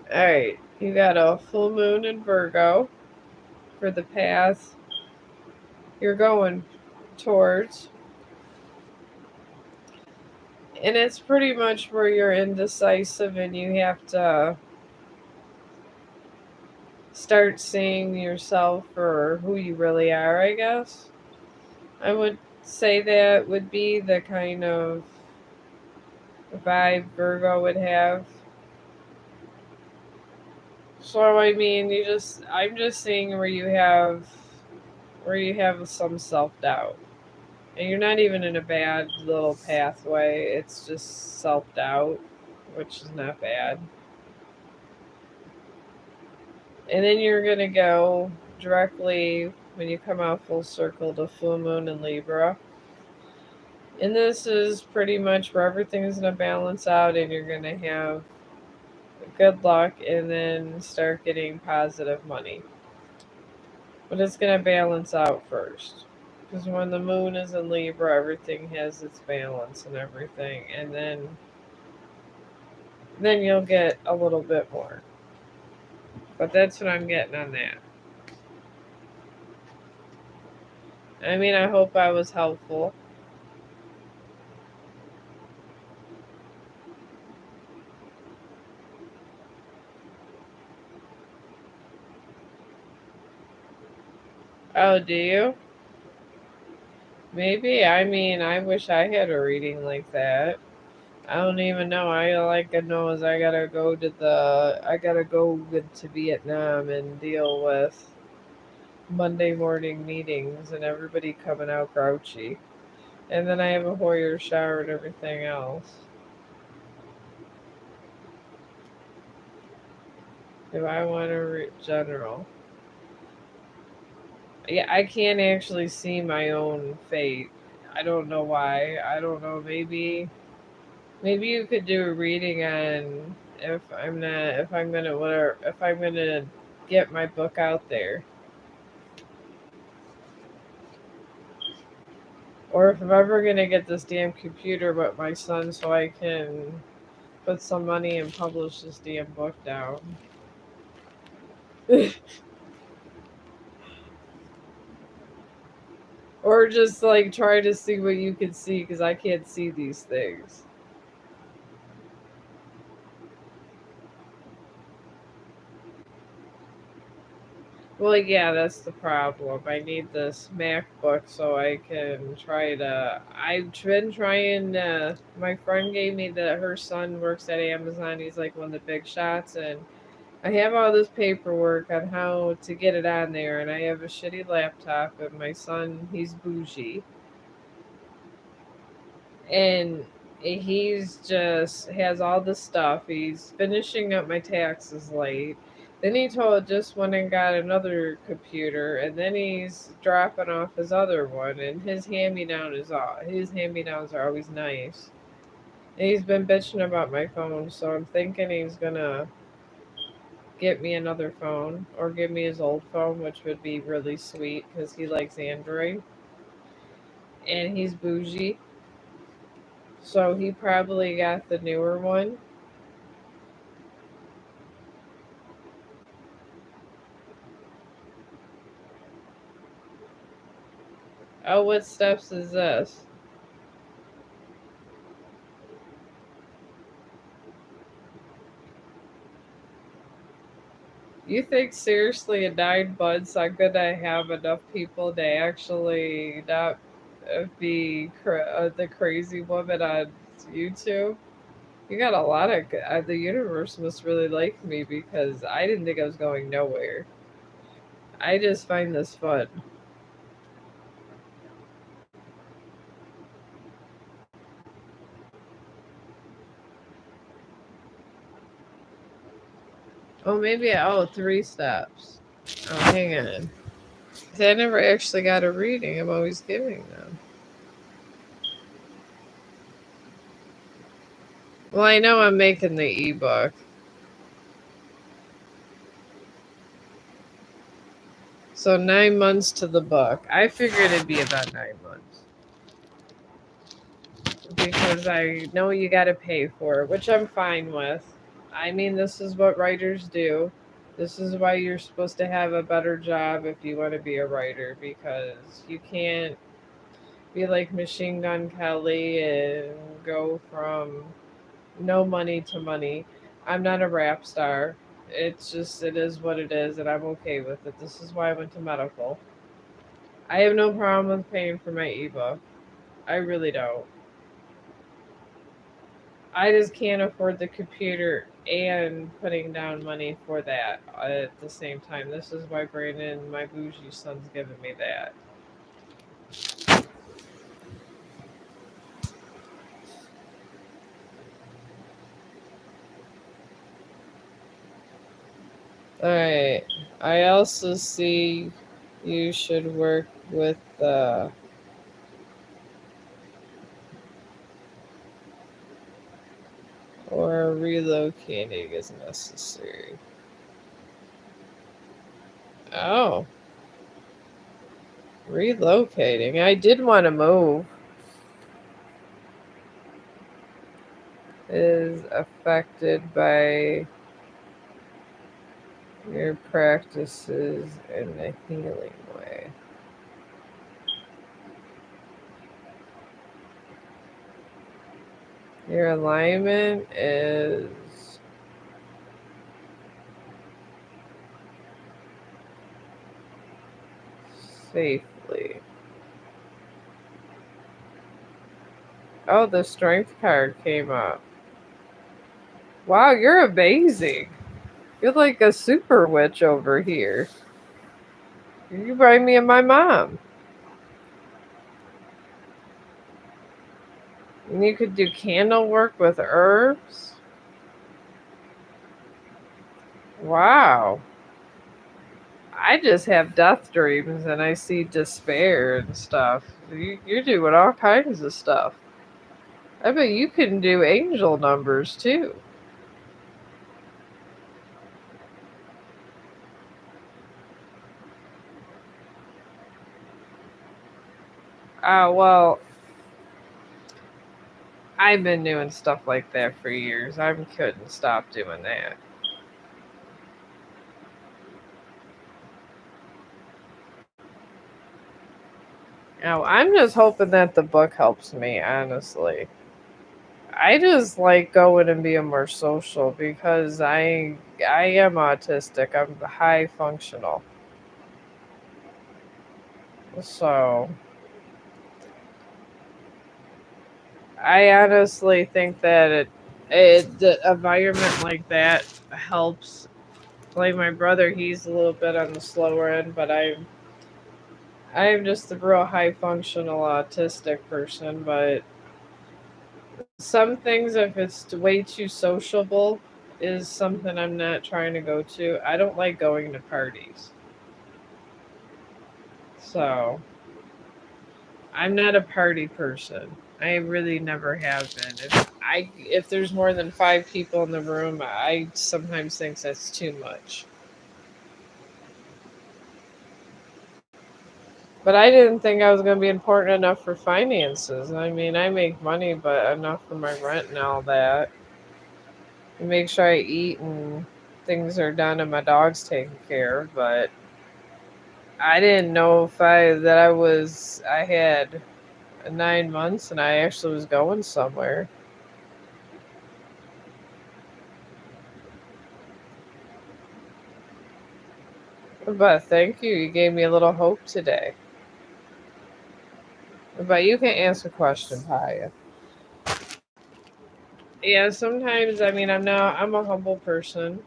Alright, you got a full moon in Virgo for the path you're going towards. And it's pretty much where you're indecisive and you have to start seeing yourself for who you really are, I guess. I would say that would be the kind of vibe Virgo would have. So I mean, I'm just seeing where you have some self-doubt. And you're not even in a bad little pathway. It's just self-doubt, which is not bad. And then you're going to go directly when you come out full circle to full moon in Libra. And this is pretty much where everything's going to balance out and you're going to have good luck and then start getting positive money. But it's going to balance out first. Because when the moon is in Libra, everything has its balance and everything. And then you'll get a little bit more. But that's what I'm getting on that. I mean, I hope I was helpful. Oh, do you? Maybe. I mean, I wish I had a reading like that. I don't even know. All I can know is I gotta go to Vietnam and deal with Monday morning meetings and everybody coming out grouchy. And then I have a Hoyer shower and everything else. If I want to general. Yeah, I can't actually see my own fate. I don't know why. I don't know. Maybe you could do a reading on if I'm gonna get my book out there, or if I'm ever gonna get this damn computer with my son so I can put some money and publish this damn book down. Or just like try to see what you can see because I can't see these things. Well, yeah, that's the problem. I need this MacBook so I can try to. I've been trying. My friend gave me that her son works at Amazon. He's like one of the big shots, and I have all this paperwork on how to get it on there. And I have a shitty laptop, and my son, he's bougie, and he's just has all the stuff. He's finishing up my taxes late. Then he just went and got another computer, and then he's dropping off his other one. And his hand me downs are always nice. And he's been bitching about my phone, so I'm thinking he's gonna get me another phone or give me his old phone, which would be really sweet because he likes Android and he's bougie. So he probably got the newer one. Oh, what steps is this? You think seriously in 9 months I'm gonna have enough people to actually not the crazy woman on YouTube? You got a lot of the universe must really like me because I didn't think I was going nowhere. I just find this fun. Oh, maybe three steps. Oh, hang on. 'Cause I never actually got a reading. I'm always giving them. Well, I know I'm making the ebook. So 9 months to the book. I figured it'd be about 9 months because I know you got to pay for it, which I'm fine with. I mean, this is what writers do. This is why you're supposed to have a better job if you want to be a writer because you can't be like Machine Gun Kelly and go from no money to money. I'm not a rap star. It is what it is, and I'm okay with it. This is why I went to medical. I have no problem with paying for my ebook. I really don't. I just can't afford the computer and putting down money for that at the same time. This is why Brandon, my bougie son's giving me that. Alright. I also see you should work with or relocating is necessary. Oh, relocating. I did want to move. Is affected by your practices in a healing way. Your alignment is safely. Oh, the strength card came up. Wow, you're amazing. You're like a super witch over here. You remind me of my mom. And you could do candle work with herbs. Wow. I just have death dreams and I see despair and stuff. You're doing all kinds of stuff. I bet you can do angel numbers too. Well, I've been doing stuff like that for years. I couldn't stop doing that. Now, I'm just hoping that the book helps me, honestly. I just like going and being more social because I am autistic. I'm high functional. So, I honestly think that the environment like that helps. Like my brother, he's a little bit on the slower end, but I'm just a real high functional autistic person. But some things, if it's way too sociable, is something I'm not trying to go to. I don't like going to parties, so I'm not a party person. I really never have been. If there's more than 5 people in the room, I sometimes think that's too much. But I didn't think I was going to be important enough for finances. I mean, I make money, but enough for my rent and all that. And make sure I eat and things are done and my dog's taken care of. But I didn't know if I had 9 months and I actually was going somewhere. But thank you. You gave me a little hope today. But you can answer question, Paya. Yeah, sometimes I mean I'm a humble person.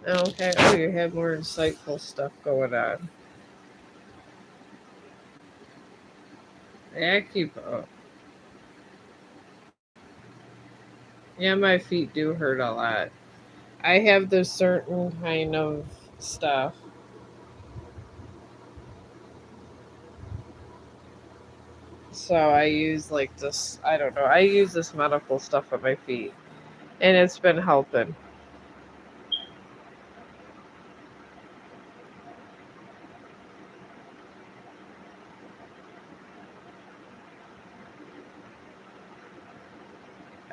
Okay. Oh, you have more insightful stuff going on. Yeah, I keep up. Yeah, my feet do hurt a lot. I have this certain kind of stuff. So I use like this, I don't know, I use this medical stuff on my feet and it's been helping.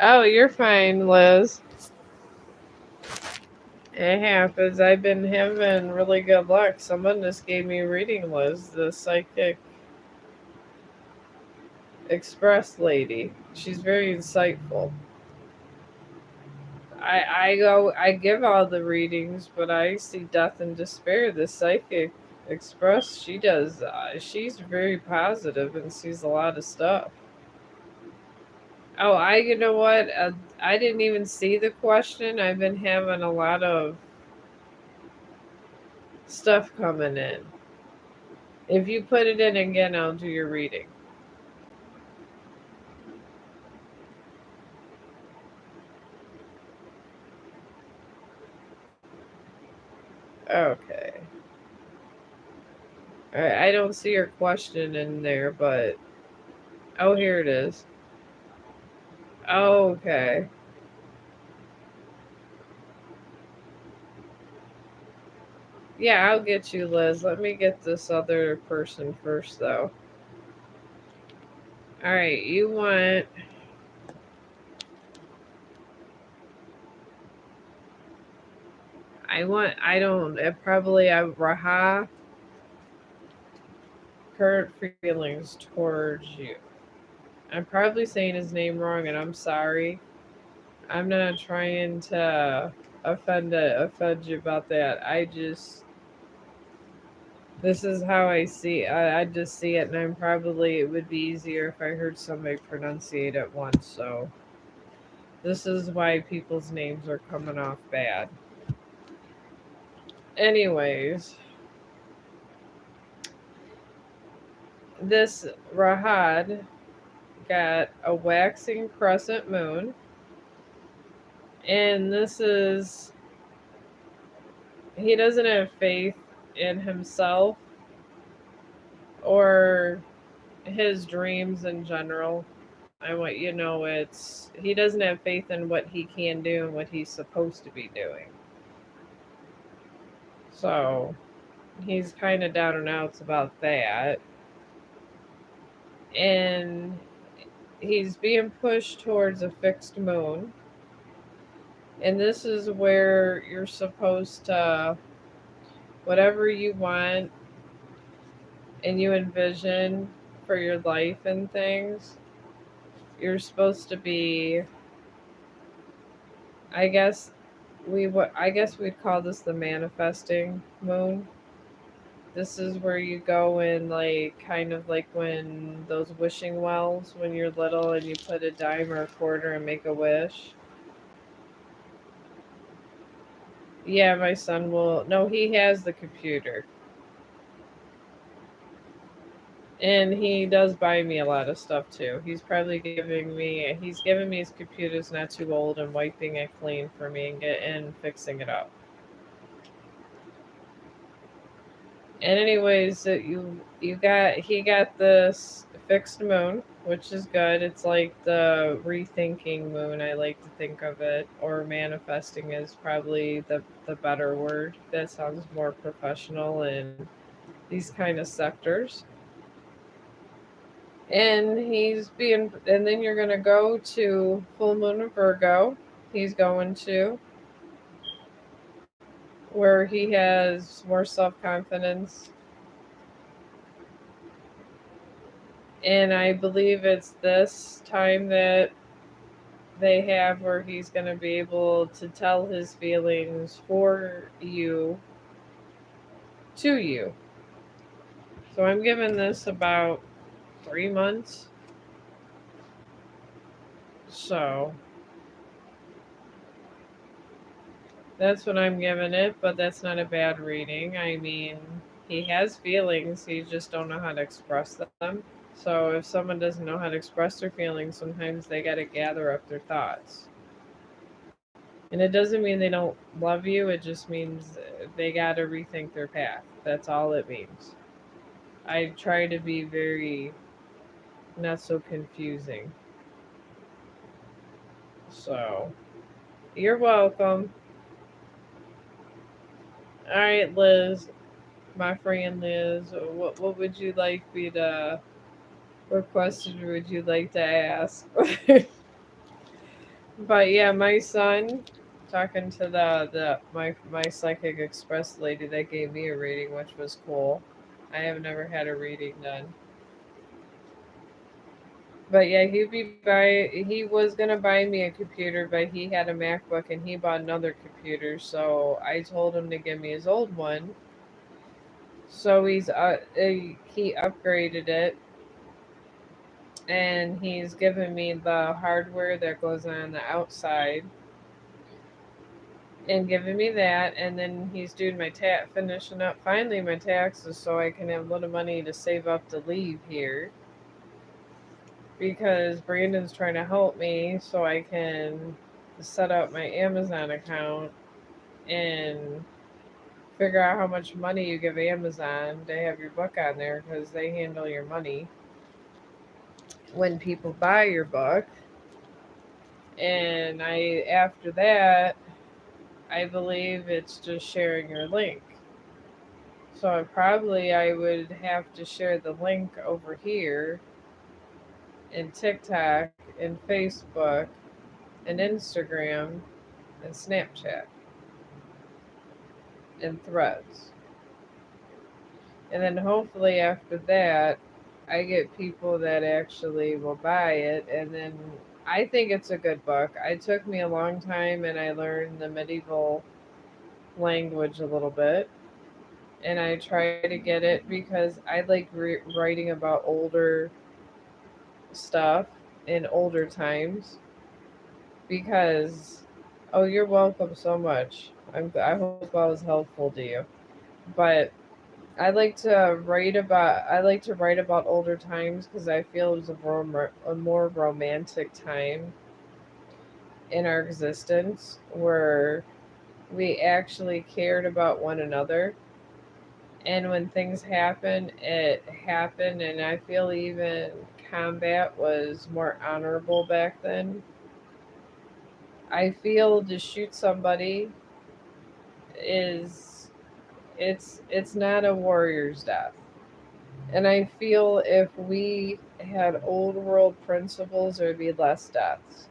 Oh, you're fine, Liz. It happens. I've been having really good luck. Someone just gave me a reading, Liz, the psychic express lady. She's very insightful. I give all the readings, but I see death and despair. The psychic express she does. She's very positive and sees a lot of stuff. Oh, you know what? I didn't even see the question. I've been having a lot of stuff coming in. If you put it in again, I'll do your reading. Okay. All right. I don't see your question in there, but oh, here it is. Okay. Yeah, I'll get you, Liz. Let me get this other person first, though. All right, you want. I want. I don't. Probably Raha. Current feelings towards you. I'm probably saying his name wrong, and I'm sorry. I'm not trying to offend you about that. I just this is how I see. I just see it, and I'm probably it would be easier if I heard somebody pronunciate it once. So this is why people's names are coming off bad. Anyways, this Rahad got a waxing crescent moon, and this is he doesn't have faith in himself or his dreams in general. I want you to know he doesn't have faith in what he can do and what he's supposed to be doing. So he's kind of down and outs about that. And he's being pushed towards a fixed moon. And this is where you're supposed to, whatever you want and you envision for your life and things, you're supposed to be, I guess I guess we'd call this the manifesting moon. This is where you go and like kind of like when those wishing wells when you're little and you put a dime or a quarter and make a wish. Yeah, my son will. No, he has the computer. And he does buy me a lot of stuff too. He's giving me his computer's not too old and wiping it clean for me and fixing it up. And anyways, you got he got this fixed moon, which is good. It's like the rethinking moon. I like to think of it, or manifesting is probably the better word. That sounds more professional in these kind of sectors. And then you're gonna go to full moon of Virgo. He's going to where he has more self confidence. And I believe it's this time that they have where he's going to be able to tell his feelings for you to you. So I'm giving this about 3 months. So that's what I'm giving it, but that's not a bad reading. I mean, he has feelings, he just don't know how to express them. So if someone doesn't know how to express their feelings, sometimes they got to gather up their thoughts. And it doesn't mean they don't love you, it just means they got to rethink their path. That's all it means. I try to be very not so confusing. So, you're welcome. All right, Liz, my friend Liz, what would you like me to what question would you like to ask? But yeah, my son talking to my psychic express lady that gave me a reading, which was cool. I have never had a reading done. But yeah, he was gonna buy me a computer, but he had a MacBook and he bought another computer, so I told him to give me his old one. So he upgraded it and he's given me the hardware that goes on the outside and giving me that, and then he's doing finishing up finally my taxes so I can have a little money to save up to leave here because Brandon's trying to help me so I can set up my Amazon account and figure out how much money you give Amazon to have your book on there because they handle your money when people buy your book. And after that, I believe it's just sharing your link. So I would have to share the link over here in TikTok and Facebook and Instagram and Snapchat and Threads. And then hopefully after that, I get people that actually will buy it. And then I think it's a good book. It took me a long time and I learned the medieval language a little bit. And I try to get it because I like writing about older stuff in older times. Because, oh, you're welcome so much. I hope I was helpful to you. But I like to write about older times because I feel it was a more romantic time in our existence where we actually cared about one another. And when things happen, it happened, and I feel even combat was more honorable back then. I feel to shoot somebody is it's not a warrior's death. And I feel if we had old world principles, there would be less deaths.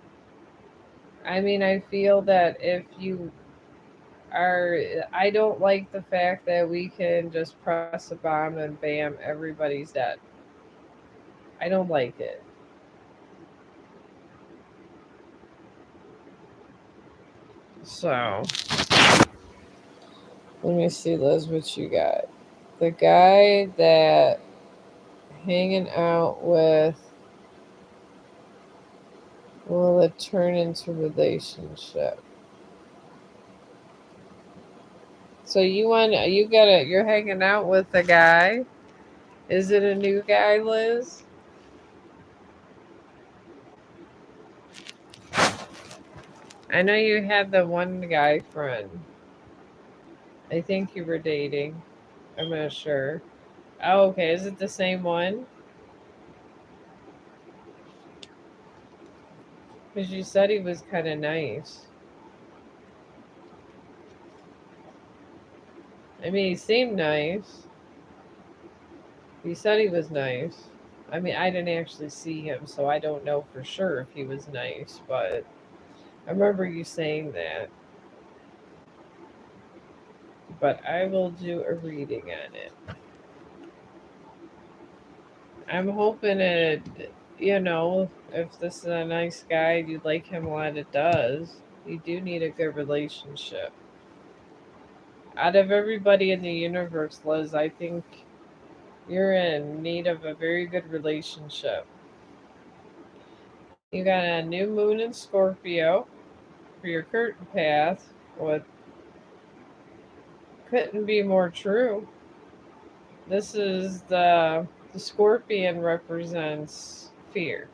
I mean, I feel that if you are, I don't like the fact that we can just press a bomb and bam, everybody's dead. I don't like it. So, let me see, Liz, what you got. The guy that hanging out with, will it turn into relationship? So you're hanging out with a guy. Is it a new guy, Liz? I know you had the one guy friend. I think you were dating. I'm not sure. Oh, okay. Is it the same one? Because you said he was kind of nice. I mean, he seemed nice. He said he was nice. I mean, I didn't actually see him, so I don't know for sure if he was nice, but I remember you saying that. But I will do a reading on it. I'm hoping if this is a nice guy, you like him a lot, it does. You do need a good relationship. Out of everybody in the universe, Liz, I think you're in need of a very good relationship. You got a new moon in Scorpio for your curtain path. What couldn't be more true. This is the scorpion represents fear.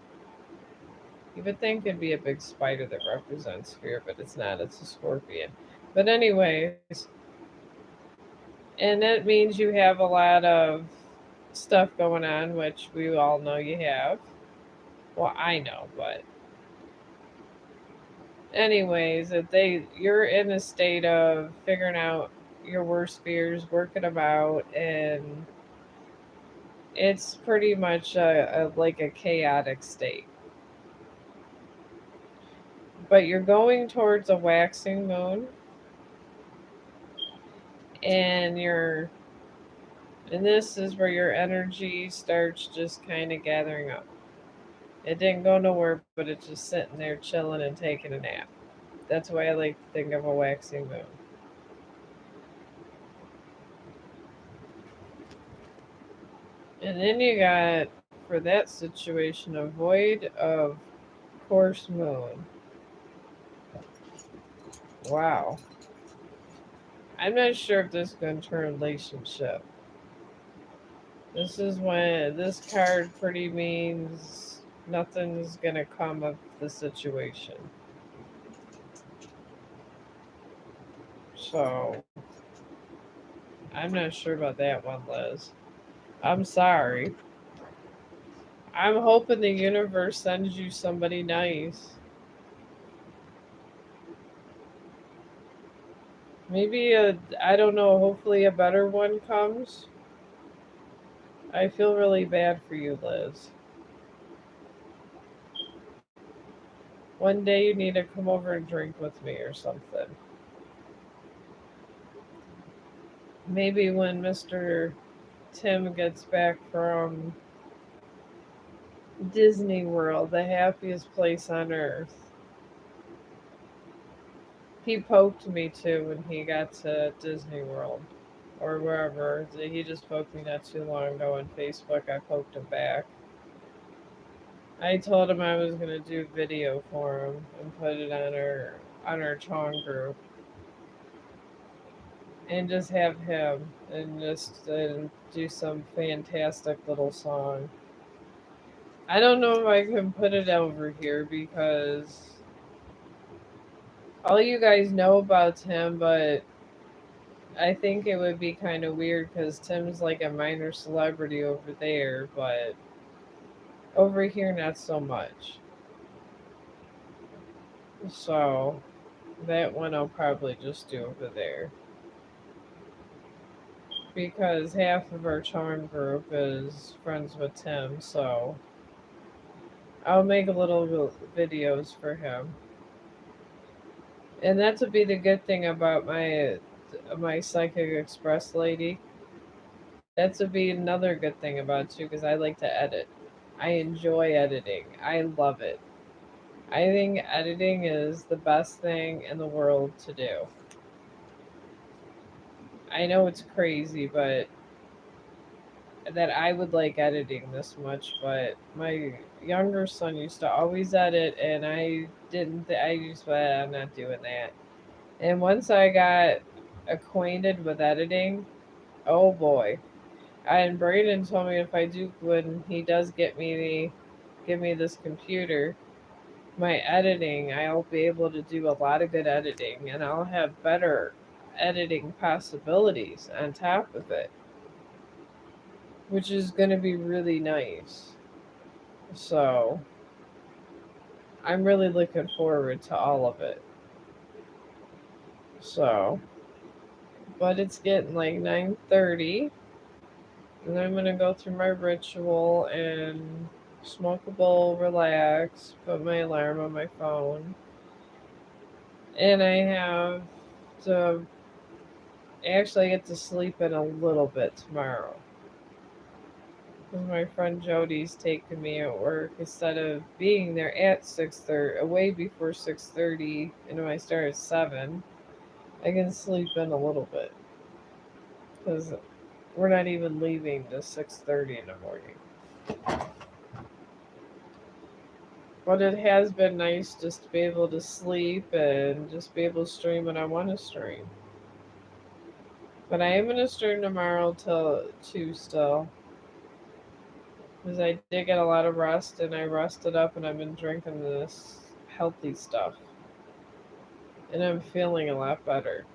You would think it'd be a big spider that represents fear, but it's not. It's a scorpion. But anyways, and that means you have a lot of stuff going on, which we all know you have. Well, I know, but anyways, that you're in a state of figuring out your worst fears, working them out, and it's pretty much like a chaotic state. But you're going towards a waxing moon, and this is where your energy starts just kind of gathering up. It didn't go nowhere, but it's just sitting there chilling and taking a nap. That's why I like to think of a waxing moon. And then you got, for that situation, a void of course moon. Wow. I'm not sure if this is going to turn a relationship. This is when this card pretty means nothing's going to come of the situation. So, I'm not sure about that one, Liz. I'm sorry. I'm hoping the universe sends you somebody nice. Maybe I don't know, hopefully a better one comes. I feel really bad for you, Liz. One day you need to come over and drink with me or something. Maybe when Mr. Tim gets back from Disney World, the happiest place on earth. He poked me too when he got to Disney World or wherever. He just poked me not too long ago on Facebook. I poked him back. I told him I was gonna do video for him and put it on our Chong group and just have him and just do some fantastic little song. I don't know if I can put it over here because all you guys know about Tim, but I think it would be kind of weird because Tim's like a minor celebrity over there, but over here, not so much. So that one I'll probably just do over there because half of our charm group is friends with Tim, so I'll make a little videos for him. And that would be the good thing about my Psychic Express lady. That would be another good thing about it too, because I like to edit. I enjoy editing. I love it. I think editing is the best thing in the world to do. I know it's crazy, but that I would like editing this much, but my younger son used to always edit, and I didn't. I just went, I'm not doing that. And once I got acquainted with editing, oh boy! And Braden told me if I do, when he does give me this computer, my editing, I'll be able to do a lot of good editing, and I'll have better editing possibilities on top of it, which is going to be really nice. So I'm really looking forward to all of it. So, but it's getting like 9:30, and I'm gonna go through my ritual and smoke a bowl, relax, put my alarm on my phone, and I have to actually get to sleep in a little bit tomorrow. Because my friend Jody's taking me at work instead of being there at 6:30, away before 6:30, and I start at 7. I can sleep in a little bit because we're not even leaving till 6:30 in the morning. But it has been nice just to be able to sleep and just be able to stream when I want to stream. But I am going to stream tomorrow till 2 still. Because I did get a lot of rest and I rested up and I've been drinking this healthy stuff. And I'm feeling a lot better.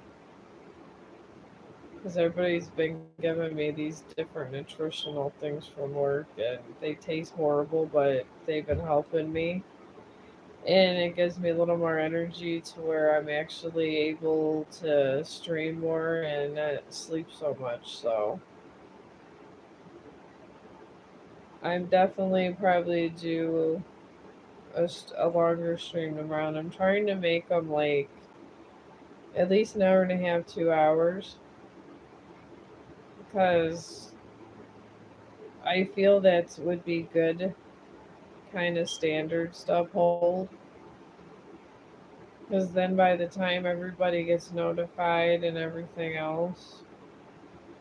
Because everybody's been giving me these different nutritional things from work and they taste horrible, but they've been helping me. And it gives me a little more energy to where I'm actually able to stream more and not sleep so much. So I'm definitely probably do a longer stream tomorrow. I'm trying to make them like at least an hour and a half, 2 hours, because I feel that would be good kind of standard stuff hold. Because then by the time everybody gets notified and everything else,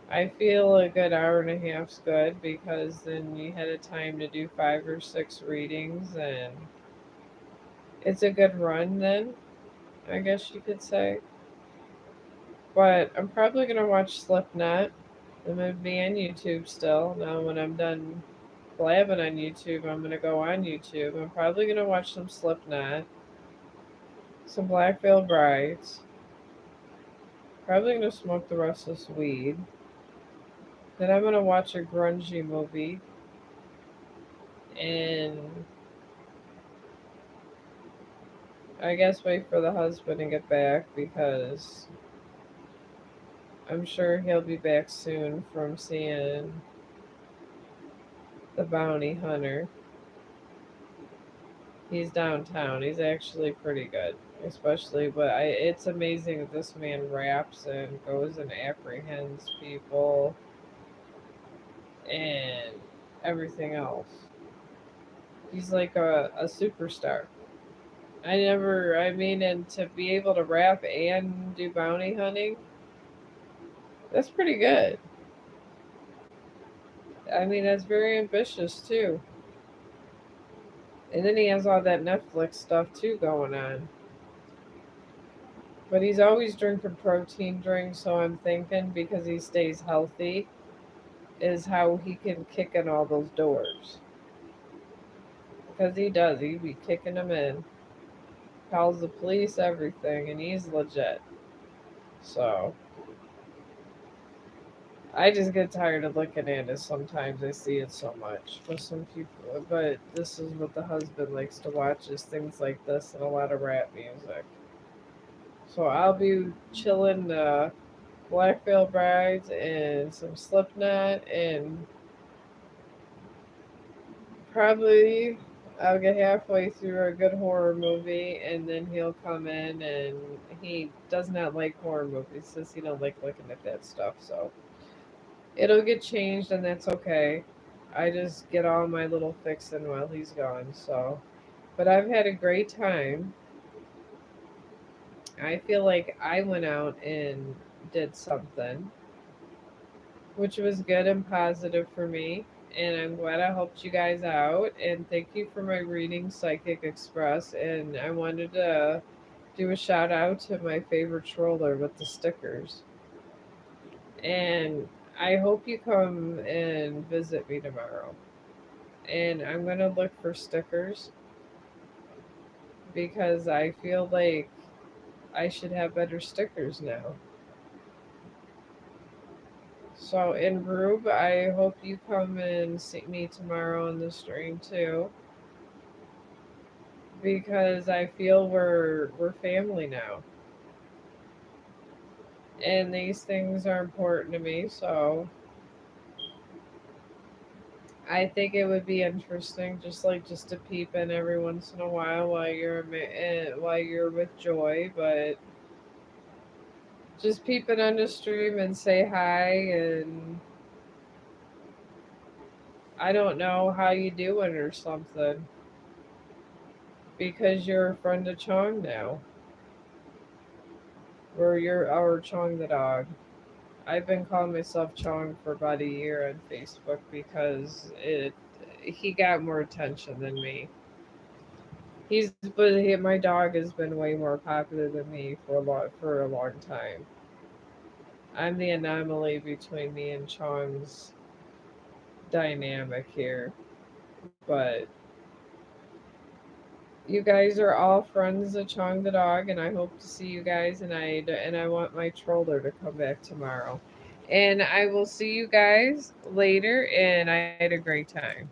I feel a good hour and a half's good because then you had a time to do 5 or 6 readings and it's a good run then, I guess you could say. But I'm probably going to watch Slipknot. I'm going to be on YouTube still. Now, when I'm done blabbing on YouTube, I'm going to go on YouTube. I'm probably going to watch some Slipknot, some Black Veil Brides. Probably going to smoke the rest of this weed. Then I'm going to watch a grungy movie. And I guess wait for the husband to get back because I'm sure he'll be back soon from seeing the bounty hunter. He's downtown. He's actually pretty good, especially. But it's amazing that this man raps and goes and apprehends people and everything else. He's like a superstar. I mean, and to be able to rap and do bounty hunting, that's pretty good. I mean, that's very ambitious too. And then he has all that Netflix stuff too going on. But he's always drinking protein drinks, so I'm thinking because he stays healthy is how he can kick in all those doors. Because he does. He be kicking them in. Calls the police, everything, and he's legit. So I just get tired of looking at it sometimes. I see it so much. But some people, but this is what the husband likes to watch is things like this and a lot of rap music. So I'll be chilling Black Veil Brides and some Slipknot and probably I'll get halfway through a good horror movie and then he'll come in and he does not like horror movies. Says he don't like looking at that stuff. So it'll get changed and that's okay. I just get all my little fix in while he's gone. So, but I've had a great time. I feel like I went out and did something which was good and positive for me. And I'm glad I helped you guys out. And thank you for my reading, Psychic Express. And I wanted to do a shout out to my favorite troller with the stickers. And I hope you come and visit me tomorrow. And I'm going to look for stickers because I feel like I should have better stickers now. So, in Rube, I hope you come and see me tomorrow on the stream too, because I feel we're family now, and these things are important to me. So, I think it would be interesting, just to peep in every once in a while you're with Joy, but just peep in on the stream and say hi. And I don't know how you doing or something because you're a friend of Chong now. Or you're our Chong the dog. I've been calling myself Chong for about a year on Facebook because it he got more attention than me. My dog has been way more popular than me for a long time. I'm the anomaly between me and Chong's dynamic here, but you guys are all friends of Chong the dog, and I hope to see you guys. And I want my troller to come back tomorrow. And I will see you guys later. And I had a great time.